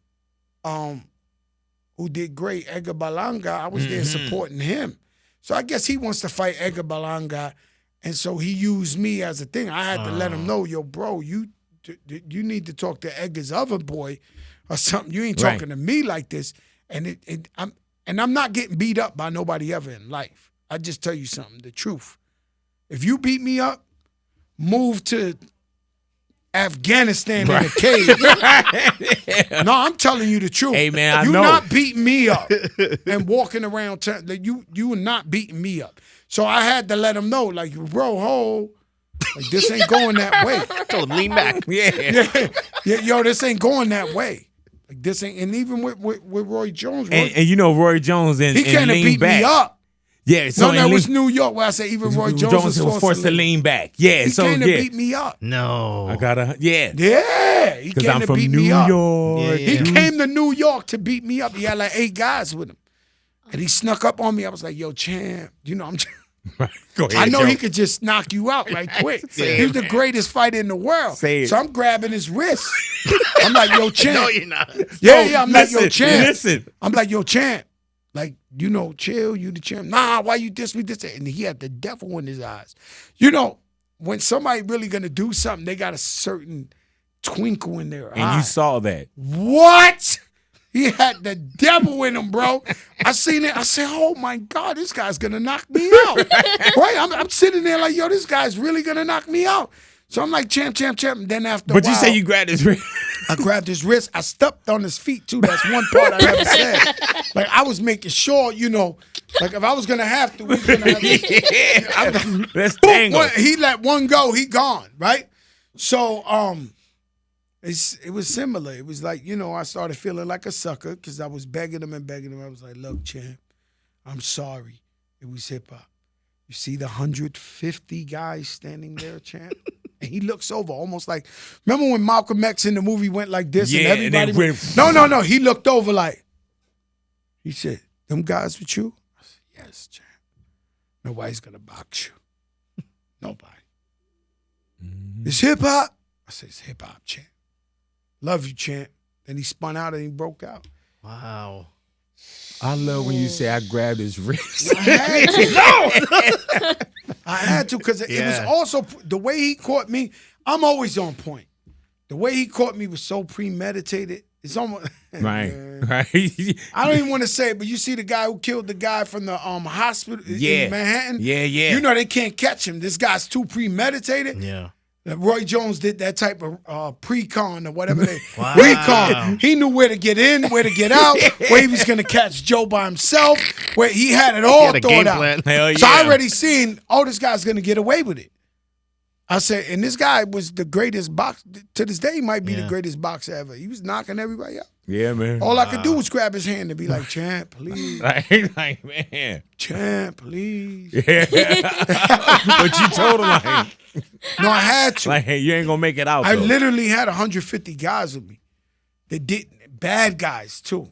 S1: who did great, Edgar Balanga, I was there supporting him. So I guess he wants to fight Edgar Balanga, and so he used me as a thing. I had to let him know, yo, bro, you need to talk to Edgar's other boy or something. You ain't talking to me like this. And I'm not getting beat up by nobody ever in life. I just tell you something, the truth. If you beat me up, move to Afghanistan in a cave. No, I'm telling you the truth.
S2: Hey, man, I
S1: You're
S2: know.
S1: not beating me up and walking around. You are not beating me up. So I had to let him know, like, bro, like, this ain't going that way.
S3: Told him, lean back.
S1: Yeah, yo, this ain't going that way. Like, this ain't, and even with Roy Jones,
S2: And you know Roy Jones and
S1: he can't
S2: lean
S1: beat
S2: back.
S1: me up.
S2: Yeah, so
S1: No, that was New York where I said even Roy Jones was
S2: forced to lean back. Yeah,
S1: He
S2: so
S1: came to
S2: yeah.
S1: beat me up.
S3: No.
S2: I gotta he
S1: Because
S2: I'm from New York.
S1: He came to New York to beat me up. He had like 8 guys with him. And he snuck up on me. I was like, yo, champ, I'm
S2: Go ahead,
S1: I know
S2: Joe.
S1: he could just knock you out right quick. He's the greatest fighter in the world.
S2: Say it.
S1: So I'm grabbing his wrist. I'm like, yo, champ.
S3: No, you're not.
S1: Yeah, I'm like, yo, champ.
S2: Listen.
S1: I'm like, yo, champ. Like, chill, you the champ. Nah, why you diss me, this? And he had the devil in his eyes. When somebody really gonna do something, they got a certain twinkle in their eye.
S2: And you saw that.
S1: What? He had the devil in him, bro. I seen it. I said, oh, my God, this guy's going to knock me out. Right? I'm sitting there like, yo, this guy's really going to knock me out. So I'm like, champ. And then after a
S2: But
S1: while,
S2: you say you grabbed his wrist.
S1: I grabbed his wrist. I stepped on his feet, too. That's one part I never said. Like, I was making sure, like, if I was going to have to, we was going to have to.
S2: Let's tangle.
S1: He let one go. He gone, right? So, it was similar. It was like, I started feeling like a sucker because I was begging him. I was like, look, champ, I'm sorry. It was hip-hop. You see the 150 guys standing there, champ? And he looks over almost like, remember when Malcolm X in the movie went like this and everybody went, No. He looked over like, he said, them guys with you? I said, yes, champ. Nobody's going to box you. Nobody. It's hip-hop? I said, it's hip-hop, champ. Love you, champ. Then he spun out and he broke out.
S3: Wow.
S2: I love when you say I grabbed his wrist.
S1: I had to because it was also the way he caught me. I'm always on point. The way he caught me was so premeditated. It's almost
S2: Right.
S1: I don't even want to say it, but you see the guy who killed the guy from the hospital in Manhattan?
S2: Yeah.
S1: They can't catch him. This guy's too premeditated.
S3: Yeah.
S1: Roy Jones did that type of pre-con or whatever they
S3: Wow.
S1: recon. He knew where to get in, where to get out, where he was going to catch Joe by himself, where he had it all
S3: He had a
S1: thought
S3: game
S1: out.
S3: plan.
S2: Hell yeah.
S1: So I already seen, this guy's going to get away with it. I said, and this guy was the greatest boxer. To this day, he might be the greatest boxer ever. He was knocking everybody out.
S2: Yeah, man.
S1: All I could do was grab his hand and be like, champ, please.
S2: Like, man.
S1: Champ, please.
S2: Yeah. But you told him, like,
S1: No, I had to.
S2: hey, you ain't going to make it out,
S1: I
S2: though.
S1: literally had 150 guys with me. That did bad guys too.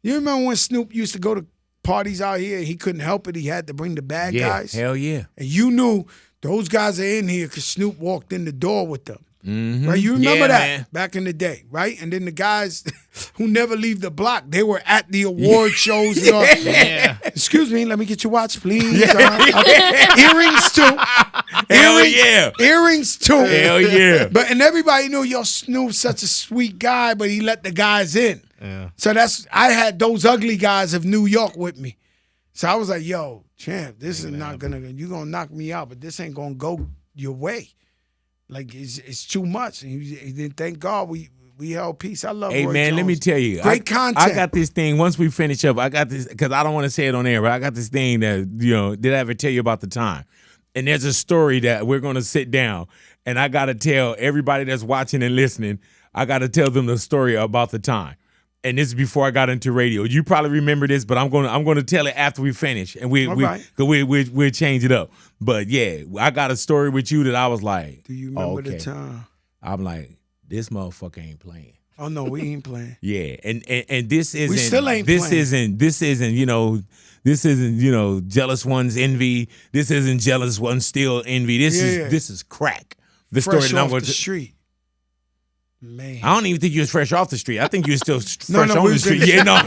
S1: You remember when Snoop used to go to parties out here and he couldn't help it? He had to bring the bad guys.
S2: Hell yeah.
S1: And you knew those guys are in here because Snoop walked in the door with them. Right? You remember
S2: Yeah,
S1: that
S2: man.
S1: back in the day, right? And then the guys who never leave the block, they were at the award shows. And all.
S3: Yeah.
S1: Excuse me, let me get your watch, please. Earrings too.
S2: Hell yeah.
S1: Earrings too.
S2: Hell yeah.
S1: And everybody knew Snoop's such a sweet guy, but he let the guys in.
S3: Yeah.
S1: So I had those ugly guys of New York with me. So I was like, yo, champ, this is not you're gonna knock me out, but this ain't gonna go your way. Like it's too much. And then thank God we held peace. I love
S2: Hey,
S1: Roy
S2: man,
S1: Jones.
S2: let me tell you.
S1: Great content.
S2: I got this thing. Once we finish up, I got this, because I don't want to say it on air, but I got this thing that, did I ever tell you about the time? And there's a story that we're going to sit down, and I got to tell everybody that's watching and listening, I got to tell them the story about the time. And this is before I got into radio. You probably remember this, but I'm going to tell it after we finish, and we'll change it up. But yeah, I got a story with you that I was like,
S1: Do you remember the time?
S2: I'm like, this motherfucker ain't playing.
S1: Oh no, we ain't playing.
S2: Yeah, and this isn't.
S1: We still ain't
S2: this
S1: playing.
S2: This isn't jealous one's envy. This isn't jealous one's still envy. This is crack. The
S1: Fresh
S2: story that I'm
S1: off
S2: going
S1: the
S2: to.
S1: street. Man.
S2: I don't even think you was fresh off the street. I think you was still fresh
S1: No,
S2: on
S1: we
S2: the
S1: was in
S2: street.
S1: the-
S2: Yeah, no.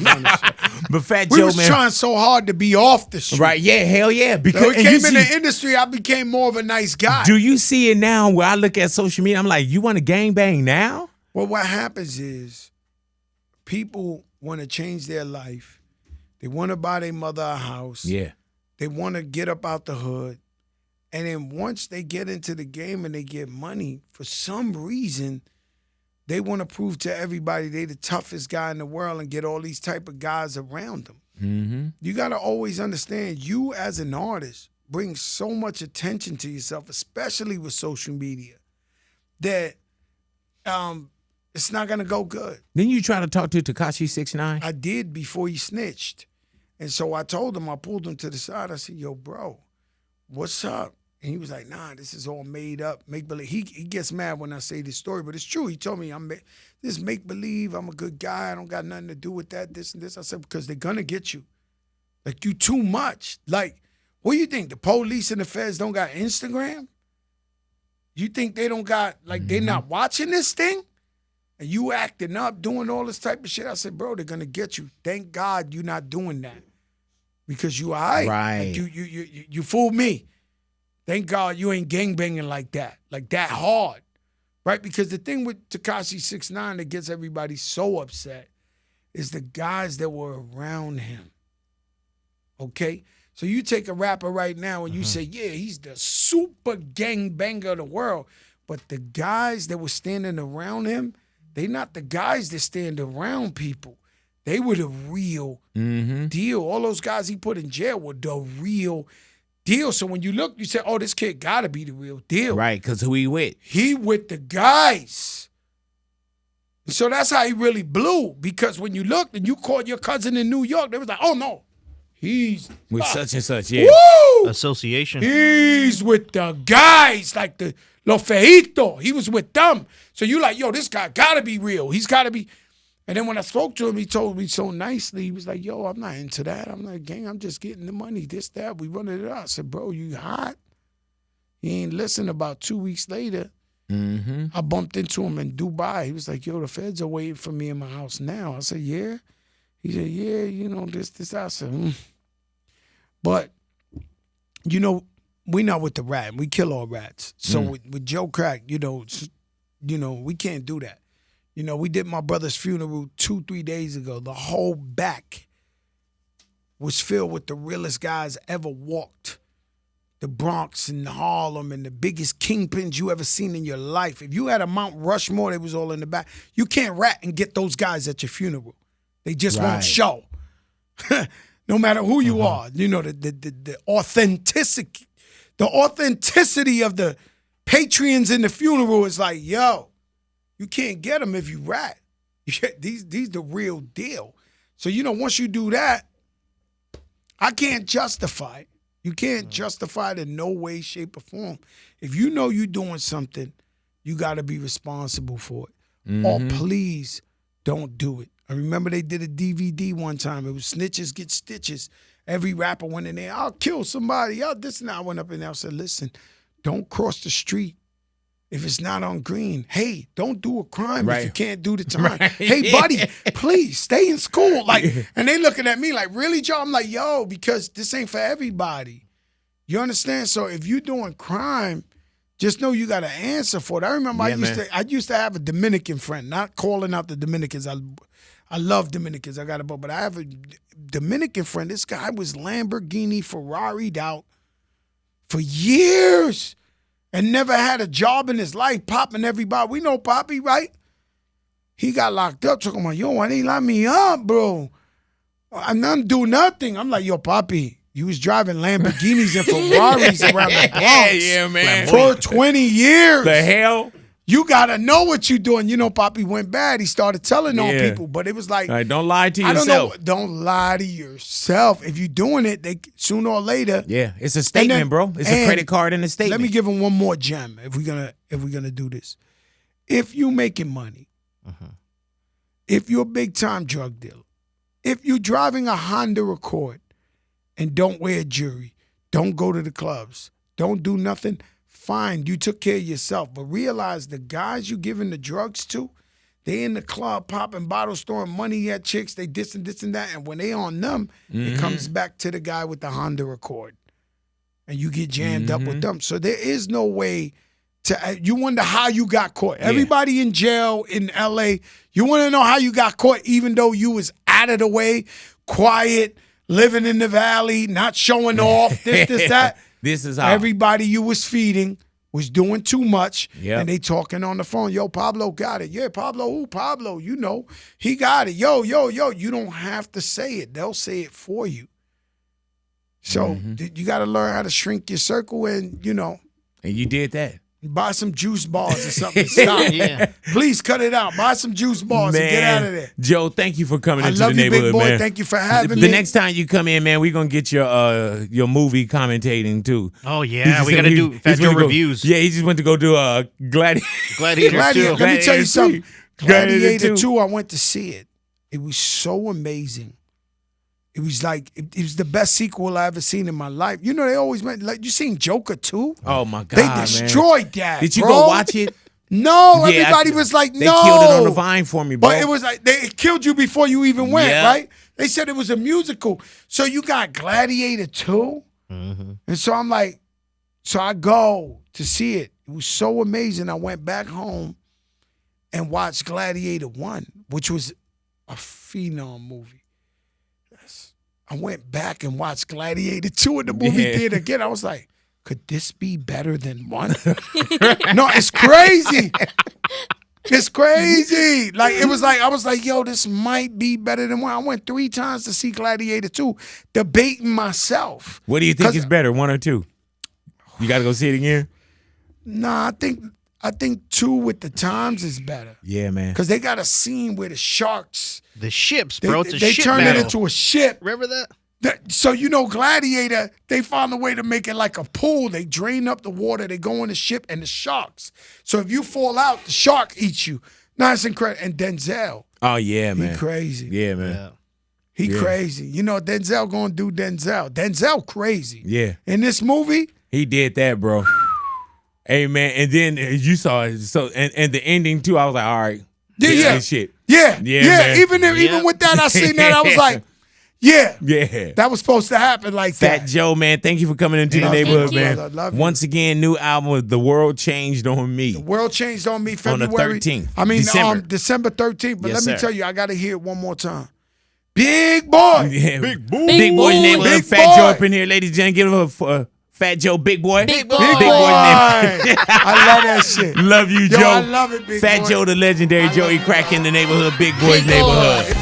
S2: But Fat
S1: We
S2: Joe,
S1: was
S2: man.
S1: trying so hard to be off the street.
S2: Right? Yeah, hell yeah.
S1: So
S2: Because
S1: we
S2: and you
S1: came in the
S2: see-
S1: industry, I became more of a nice guy.
S2: do you see it now? Where I look at social media, I'm like, you want to gangbang now?
S1: Well, what happens is people want to change their life. They want to buy their mother a house.
S2: Yeah.
S1: They want to get up out the hood. And then once they get into the game and they get money, for some reason, they want to prove to everybody they the toughest guy in the world and get all these type of guys around them.
S2: Mm-hmm.
S1: You got to always understand, you as an artist bring so much attention to yourself, especially with social media, that it's not going to go good.
S2: Then you try to talk to Tekashi 6ix9ine?
S1: I did before he snitched. And so I told him, I pulled him to the side. I said, yo, bro, what's up? And he was like, nah, this is all made up, make believe. He gets mad when I say this story, but it's true. He told me, this make believe, I'm a good guy. I don't got nothing to do with that, this and this. I said, because they're going to get you. Like, you too much. Like, what do you think? The police and the feds don't got Instagram? You think they don't got, like, they're not watching this thing? And you acting up, doing all this type of shit. I said, bro, they're going to get you. Thank God you're not doing that. Because you all right.
S2: Right.
S1: Like you fooled me. Thank God you ain't gangbanging like that hard, right? Because the thing with Tekashi 6ix9ine that gets everybody so upset is the guys that were around him, okay? So you take a rapper right now and you say, yeah, he's the super gangbanger of the world, but the guys that were standing around him, they not the guys that stand around people. They were the real deal. All those guys he put in jail were the real deal. So when you look, you say, oh, this kid got to be the real deal.
S2: Right, because who he with?
S1: He with the guys. So that's how he really blew. Because when you looked and you called your cousin in New York, they was like, oh, no. He's
S2: With such and such, yeah.
S1: woo!
S3: Association.
S1: He's with the guys, like the Los Fejitos. He was with them. So you like, yo, this guy got to be real. He's got to be. And then when I spoke to him, he told me so nicely, he was like, yo, I'm not into that. I'm like, gang, I'm just getting the money, this, that. We running it out. I said, bro, you hot? He ain't listen. About 2 weeks later, I bumped into him in Dubai. He was like, yo, the feds are waiting for me in my house now. I said, yeah? He said, yeah, this. I said, But, we not with the rat. We kill all rats. So with Joe Crack, we can't do that. We did my brother's funeral 2-3 days ago. The whole back was filled with the realest guys ever walked the Bronx and Harlem and the biggest kingpins you ever seen in your life. If you had a Mount Rushmore, they was all in the back. You can't rat and get those guys at your funeral. They just won't show. No matter who you are. The authenticity of the patrons in the funeral is like, yo, you can't get them if you rat. These the real deal. So, once you do that, I can't justify it. You can't justify it in no way, shape, or form. If you know you're doing something, you got to be responsible for it. Or please don't do it. I remember they did a DVD one time. It was Snitches Get Stitches. Every rapper went in there, I'll kill somebody. This and I went up in there and said, listen, don't cross the street if it's not on green, hey, don't do a crime if
S2: Right.
S1: you can't do the time.
S2: Right.
S1: Hey, buddy, please stay in school. Like, and they looking at me like, really, Joe? I'm like, yo, because this ain't for everybody. You understand? So if you're doing crime, just know you got to answer for it. I remember
S2: Yeah,
S1: I used to have a Dominican friend, not calling out the Dominicans. I love Dominicans. I got a book, but I have a Dominican friend. This guy was Lamborghini Ferrari'd out for years and never had a job in his life, popping everybody. We know Poppy, right? He got locked up, talking about, yo, why they lock me up, bro? I didn't do nothing. I'm like, yo, Poppy, you was driving Lamborghinis and Ferraris around the Bronx
S2: Yeah, man.
S1: for 20 years.
S2: The hell?
S1: You got to know what you're doing. You know, Poppy went bad. He started telling on
S2: Yeah.
S1: people, but it was like,
S2: All right, don't lie to
S1: I don't
S2: yourself.
S1: know. Don't lie to yourself. If you're doing it, they sooner or later.
S2: Yeah, it's a statement,
S1: then-
S2: bro. It's a
S1: and
S2: credit card and a statement.
S1: Let me give him one more gem if we're gonna do this. If you making money, if you're a big time drug dealer, if you're driving a Honda Accord and don't wear jewelry, don't go to the clubs, don't do nothing, fine, you took care of yourself. But realize the guys you giving the drugs to, they in the club popping bottles, throwing money at chicks, they this and that. And when they on them, it comes back to the guy with the Honda Accord. And you get jammed up with them. So there is no way to, you wonder how you got caught. Everybody in jail in LA, you want to know how you got caught even though you was out of the way, quiet, living in the valley, not showing off, this, that.
S2: This is how.
S1: Everybody you was feeding was doing too much,
S2: Yep.
S1: and they talking on the phone. Yo, Pablo got it. Yeah, Pablo, who? Pablo, you know. He got it. Yo. You don't have to say it. They'll say it for you. So you got to learn how to shrink your circle and, you know,
S2: And you did that.
S1: buy some juice bars or something. Stop.
S3: Yeah.
S1: Please cut it out. Buy some juice bars and get out of there.
S2: Joe, thank you for coming
S1: I
S2: into
S1: love
S2: the
S1: you,
S2: neighborhood,
S1: big boy.
S2: man.
S1: Thank you for having
S2: The
S1: me.
S2: next time you come in, man, we're gonna get your movie commentating too.
S3: Oh,
S2: He
S3: yeah.
S2: just
S3: We
S2: said
S3: got to
S2: he-
S3: do
S2: he's
S3: Fat Joe
S2: gonna go-
S3: reviews.
S2: Yeah, he just went to go do a Gladiator.
S3: Gladiator,
S1: Gladiator.
S3: too.
S1: Let me tell you something.
S2: Gladiator
S1: Gladiator
S2: 2.
S1: 2, I went to see it. It was so amazing. It was like, it was the best sequel I ever seen in my life. You know, they always meant, like, you seen Joker 2?
S2: Oh my God,
S1: They
S2: man.
S1: destroyed that.
S2: Did you
S1: bro.
S2: go watch it?
S1: No,
S2: Yeah,
S1: everybody was like, no.
S2: They killed it on the Vine for me, bro.
S1: But it was like, they killed you before you even went,
S2: Yeah.
S1: right? They said it was a musical. So you got Gladiator 2? And so I'm like, so I go to see it. It was so amazing. I went back home and watched Gladiator 1, which was a phenom movie. I went back and watched Gladiator 2 in the movie theater again. I was like, could this be better than 1? No, it's crazy. It's crazy. Like, it was like, I was like, yo, this might be better than 1. I went 3 times to see Gladiator 2, debating myself.
S2: What do you think
S1: 'Cause-
S2: is better, 1 or 2? You got to go see it again.
S1: Nah, I think 2 with the times is better.
S2: Yeah, man.
S1: Because they got a scene where the sharks,
S3: The ships,
S1: they,
S3: bro. It's a
S1: they
S3: ship
S1: turn
S3: battle.
S1: it into a ship.
S3: Remember that?
S1: So, you know, Gladiator, they found a way to make it like a pool. They drain up the water, they go on the ship, and the sharks. So if you fall out, the shark eats you. Nah, it's incredible. And Denzel,
S2: Oh yeah, man.
S1: he crazy.
S2: Yeah, man.
S1: He
S2: Yeah.
S1: crazy. You know, Denzel gonna do Denzel. Denzel crazy.
S2: Yeah.
S1: In this movie,
S2: He did that, bro. Hey, man. And then you saw it. So and the ending too. I was like, all right. This
S1: yeah.
S2: is shit.
S1: yeah.
S2: man.
S1: Even with that, I seen that, I was like, yeah.
S2: Yeah.
S1: That was supposed to happen like
S2: Fat
S1: that.
S2: Joe, man, thank you for coming into the
S1: Love you,
S2: neighborhood, man.
S1: brother. Love you.
S2: Once again, new album with The World Changed on Me.
S1: The world changed on me
S2: On the
S1: February
S2: 13th.
S1: I mean,
S2: December.
S1: December 13th. But
S2: Yes,
S1: let me
S2: sir.
S1: tell you, I got to hear it one more time. Big boy.
S2: Yeah. Big
S5: Big
S2: Big Boy
S5: boy.
S2: neighborhood.
S1: Big
S2: Fat
S1: boy.
S2: Joe up in here, ladies and gentlemen. Give it up for Fat Joe, Big Boy.
S5: Big boy.
S1: Big
S2: Big
S1: boy.
S2: boy neighborhood.
S1: I love that shit.
S2: Love you,
S1: Yo,
S2: Joe.
S1: I love it, Big
S2: Fat
S1: boy.
S2: Joe, the legendary
S1: I
S2: Joey
S1: love
S2: Crack in the neighborhood, Big Boy's
S5: Big boy.
S2: neighborhood.